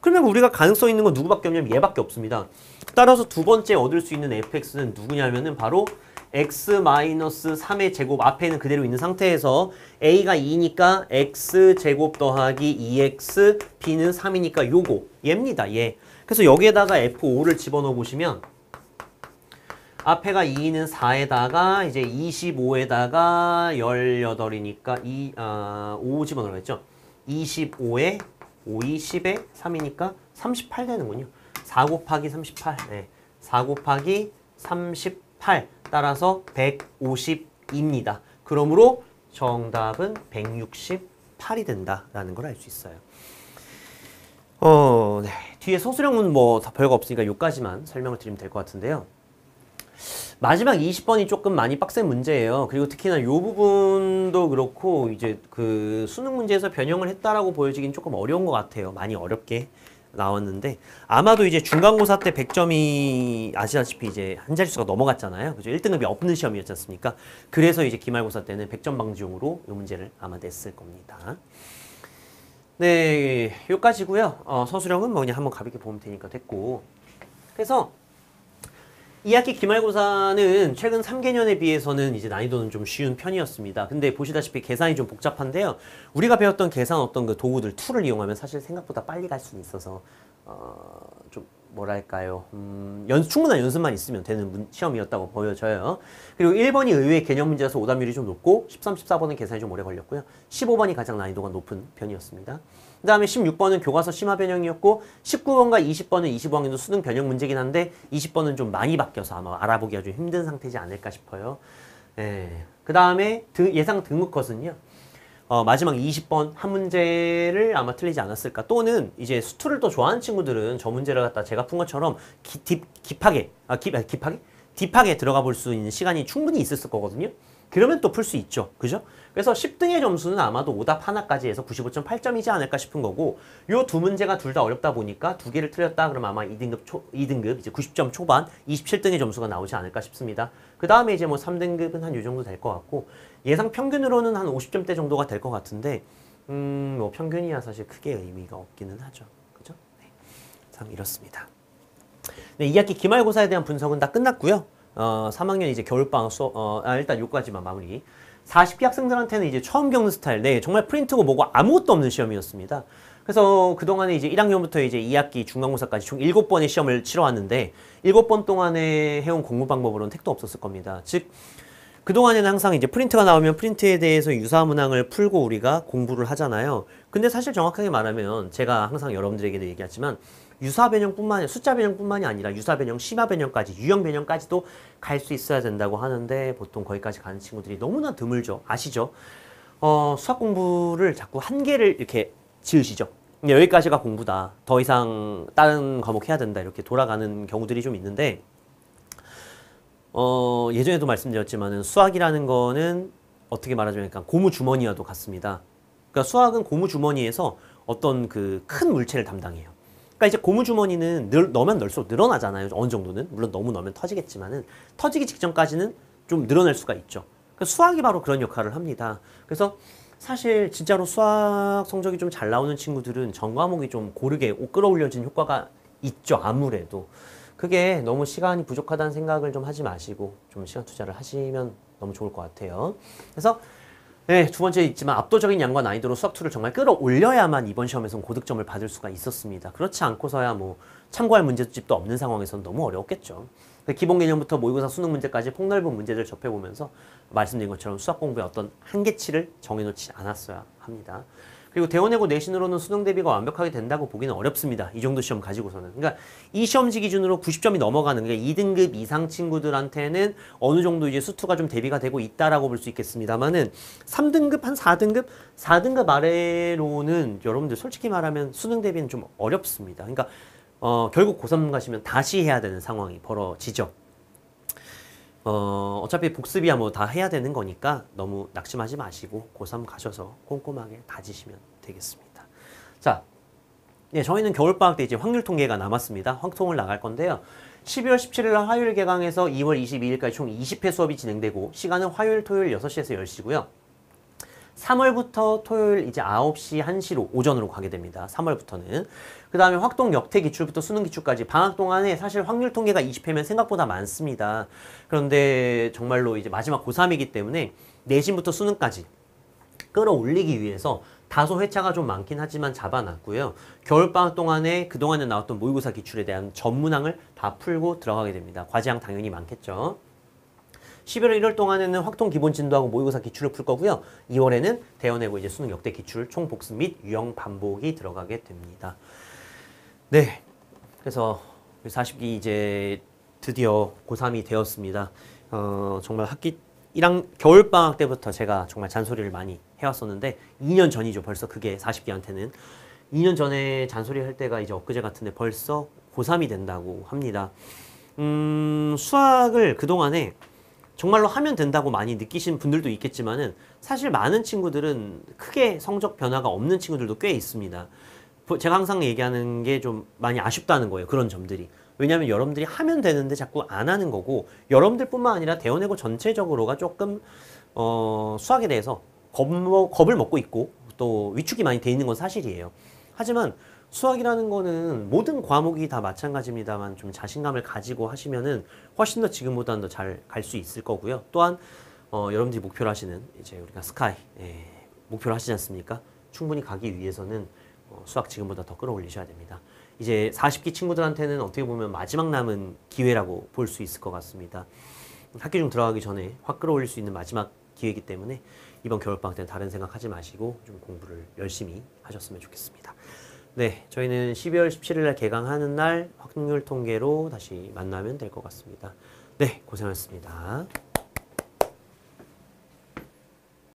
그러면 우리가 가능성 있는 건 누구밖에 없냐면 얘밖에 없습니다. 따라서 두 번째 얻을 수 있는 fx는 누구냐면은 바로 x-3의 제곱 앞에는 그대로 있는 상태에서 a가 2니까 x제곱 더하기 2x, b는 3이니까 요거 얘입니다. 얘. 그래서 여기에다가 f5를 집어넣어 보시면 앞에가 2는 4에다가 이제 25에다가 18이니까 5 집어넣어야겠죠. 25에 5, 2, 10에 3이니까 38 되는군요. 4 곱하기 38. 네. 4 곱하기 38. 따라서 150입니다. 그러므로 정답은 168이 된다라는 걸 알 수 있어요. 네. 뒤에 서술형은 뭐 별거 없으니까 요까지만 설명을 드리면 될 것 같은데요. 마지막 20번이 조금 많이 빡센 문제예요. 그리고 특히나 요 부분도 그렇고 이제 그 수능 문제에서 변형을 했다라고 보여지긴 조금 어려운 것 같아요. 많이 어렵게 나왔는데 아마도 이제 중간고사 때 100점이 아시다시피 이제 한 자릿수가 넘어갔잖아요. 그죠? 1등급이 없는 시험이었지 않습니까? 그래서 이제 기말고사 때는 100점 방지용으로 이 문제를 아마 냈을 겁니다. 네, 요까지고요. 서술형은 뭐 그냥 한번 가볍게 보면 되니까 됐고. 그래서 2학기 기말고사는 최근 3개년에 비해서는 이제 난이도는 좀 쉬운 편이었습니다. 근데 보시다시피 계산이 좀 복잡한데요. 우리가 배웠던 계산 어떤 그 도구들, 툴을 이용하면 사실 생각보다 빨리 갈 수는 있어서 좀 뭐랄까요. 충분한 연습만 있으면 되는 시험이었다고 보여져요. 그리고 1번이 의외의 개념 문제라서 오답률이 좀 높고 13, 14번은 계산이 좀 오래 걸렸고요. 15번이 가장 난이도가 높은 편이었습니다. 그 다음에 16번은 교과서 심화 변형이었고 19번과 20번은 25학년도 수능 변형 문제긴 한데 20번은 좀 많이 바뀌어서 아마 알아보기가 좀 힘든 상태지 않을까 싶어요. 그 다음에 예상 등급 컷은요. 마지막 20번 한 문제를 아마 틀리지 않았을까. 또는 이제 수투를 또 좋아하는 친구들은 저 문제를 갖다 제가 푼 것처럼 딥하게 들어가 볼 수 있는 시간이 충분히 있었을 거거든요. 그러면 또 풀 수 있죠. 그죠? 그래서 10등의 점수는 아마도 오답 하나까지 해서 95.8점이지 않을까 싶은 거고 요 두 문제가 둘 다 어렵다 보니까 두 개를 틀렸다 그러면 아마 2등급 이제 90점 초반 27등의 점수가 나오지 않을까 싶습니다. 그 다음에 이제 뭐 3등급은 한 요 정도 될 것 같고 예상 평균으로는 한 50점대 정도가 될 것 같은데 뭐 평균이야 사실 크게 의미가 없기는 하죠. 그죠? 네. 상 이렇습니다. 네, 2학기 기말고사에 대한 분석은 다 끝났고요. 3학년 이제 겨울방학 일단 요까지만 마무리. 40기 학생들한테는 이제 처음 겪는 스타일, 네, 정말 프린트고 뭐고 아무것도 없는 시험이었습니다. 그래서 그동안에 이제 1학년부터 이제 2학기 중간고사까지 총 7번의 시험을 치러왔는데 7번 동안에 해온 공부 방법으로는 택도 없었을 겁니다. 즉, 그동안에는 항상 이제 프린트가 나오면 프린트에 대해서 유사문항을 풀고 우리가 공부를 하잖아요. 근데 사실 정확하게 말하면 제가 항상 여러분들에게도 얘기하지만 유사 변형뿐만 아니라 숫자 변형뿐만이 아니라 유사 변형, 심화 변형까지, 유형 변형까지도 갈 수 있어야 된다고 하는데 보통 거기까지 가는 친구들이 너무나 드물죠. 아시죠? 수학 공부를 자꾸 한계를 이렇게 지으시죠. 여기까지가 공부다. 더 이상 다른 과목 해야 된다. 이렇게 돌아가는 경우들이 좀 있는데 예전에도 말씀드렸지만은 수학이라는 거는 어떻게 말하자면 약간 고무주머니와도 같습니다. 그러니까 수학은 고무주머니에서 어떤 그 큰 물체를 담당해요. 그러니까 이제 고무주머니는 넣으면 넣을수록 늘어나잖아요. 어느 정도는. 물론 너무 넣으면 터지겠지만은 터지기 직전까지는 좀 늘어날 수가 있죠. 그러니까 수학이 바로 그런 역할을 합니다. 그래서 사실 진짜로 수학 성적이 좀 잘 나오는 친구들은 전 과목이 좀 고르게 끌어올려진 효과가 있죠. 아무래도. 그게 너무 시간이 부족하다는 생각을 좀 하지 마시고 좀 시간 투자를 하시면 너무 좋을 것 같아요. 그래서 네, 두 번째 있지만 압도적인 양과 난이도로 수학2를 정말 끌어올려야만 이번 시험에서는 고득점을 받을 수가 있었습니다. 그렇지 않고서야 뭐 참고할 문제집도 없는 상황에서는 너무 어려웠겠죠. 기본 개념부터 모의고사 수능 문제까지 폭넓은 문제들 접해보면서 말씀드린 것처럼 수학 공부에 어떤 한계치를 정해놓지 않았어야 합니다. 그리고 대원외고 내신으로는 수능 대비가 완벽하게 된다고 보기는 어렵습니다. 이 정도 시험 가지고서는. 그러니까 이 시험지 기준으로 90점이 넘어가는 게 2등급 이상 친구들한테는 어느 정도 이제 수투가 좀 대비가 되고 있다라고 볼 수 있겠습니다만은 3등급 한 4등급 아래로는 여러분들 솔직히 말하면 수능 대비는 좀 어렵습니다. 그러니까 결국 고3 가시면 다시 해야 되는 상황이 벌어지죠. 어차피 복습이야 뭐 다 해야 되는 거니까 너무 낙심하지 마시고 고3 가셔서 꼼꼼하게 다지시면 되겠습니다. 자, 네, 저희는 겨울방학 때 이제 확률 통계가 남았습니다. 확통을 나갈 건데요. 12월 17일 날 화요일 개강해서 2월 22일까지 총 20회 수업이 진행되고 시간은 화요일, 토요일 6시에서 10시고요. 3월부터 토요일 이제 9시, 1시로 오전으로 가게 됩니다. 3월부터는. 그 다음에 확동 역태 기출부터 수능 기출까지 방학 동안에 사실 확률 통계가 20회면 생각보다 많습니다. 그런데 정말로 이제 마지막 고3이기 때문에 내신부터 수능까지 끌어올리기 위해서 다소 회차가 좀 많긴 하지만 잡아놨고요. 겨울방학 동안에 그동안에 나왔던 모의고사 기출에 대한 전문항을 다 풀고 들어가게 됩니다. 과제항 당연히 많겠죠. 11월 1월 동안에는 확통 기본 진도하고 모의고사 기출을 풀 거고요. 2월에는 대원외고 이제 수능 역대 기출 총 복습 및 유형 반복이 들어가게 됩니다. 네, 그래서 40기 이제 드디어 고3이 되었습니다. 정말 학기 1학 겨울방학 때부터 제가 정말 잔소리를 많이 해왔었는데 2년 전이죠. 벌써 그게 40기한테는 2년 전에 잔소리 할 때가 이제 엊그제 같은데 벌써 고3이 된다고 합니다. 수학을 그동안에 정말로 하면 된다고 많이 느끼신 분들도 있겠지만은 사실 많은 친구들은 크게 성적 변화가 없는 친구들도 꽤 있습니다. 제가 항상 얘기하는 게 좀 많이 아쉽다는 거예요. 그런 점들이. 왜냐하면 여러분들이 하면 되는데 자꾸 안 하는 거고 여러분들뿐만 아니라 대원외고 전체적으로가 조금 수학에 대해서 겁을 먹고 있고 또 위축이 많이 돼 있는 건 사실이에요. 하지만 수학이라는 거는 모든 과목이 다 마찬가지입니다만 좀 자신감을 가지고 하시면은 훨씬 더 지금보다는 더 잘 갈 수 있을 거고요. 또한 여러분들이 목표로 하시는 이제 우리가 스카이 목표로 하시지 않습니까? 충분히 가기 위해서는 수학 지금보다 더 끌어올리셔야 됩니다. 이제 40기 친구들한테는 어떻게 보면 마지막 남은 기회라고 볼 수 있을 것 같습니다. 학기 중 들어가기 전에 확 끌어올릴 수 있는 마지막 기회이기 때문에 이번 겨울방학 때는 다른 생각하지 마시고 좀 공부를 열심히 하셨으면 좋겠습니다. 네, 저희는 12월 17일 날 개강하는 날 확률 통계로 다시 만나면 될 것 같습니다. 네, 고생하셨습니다.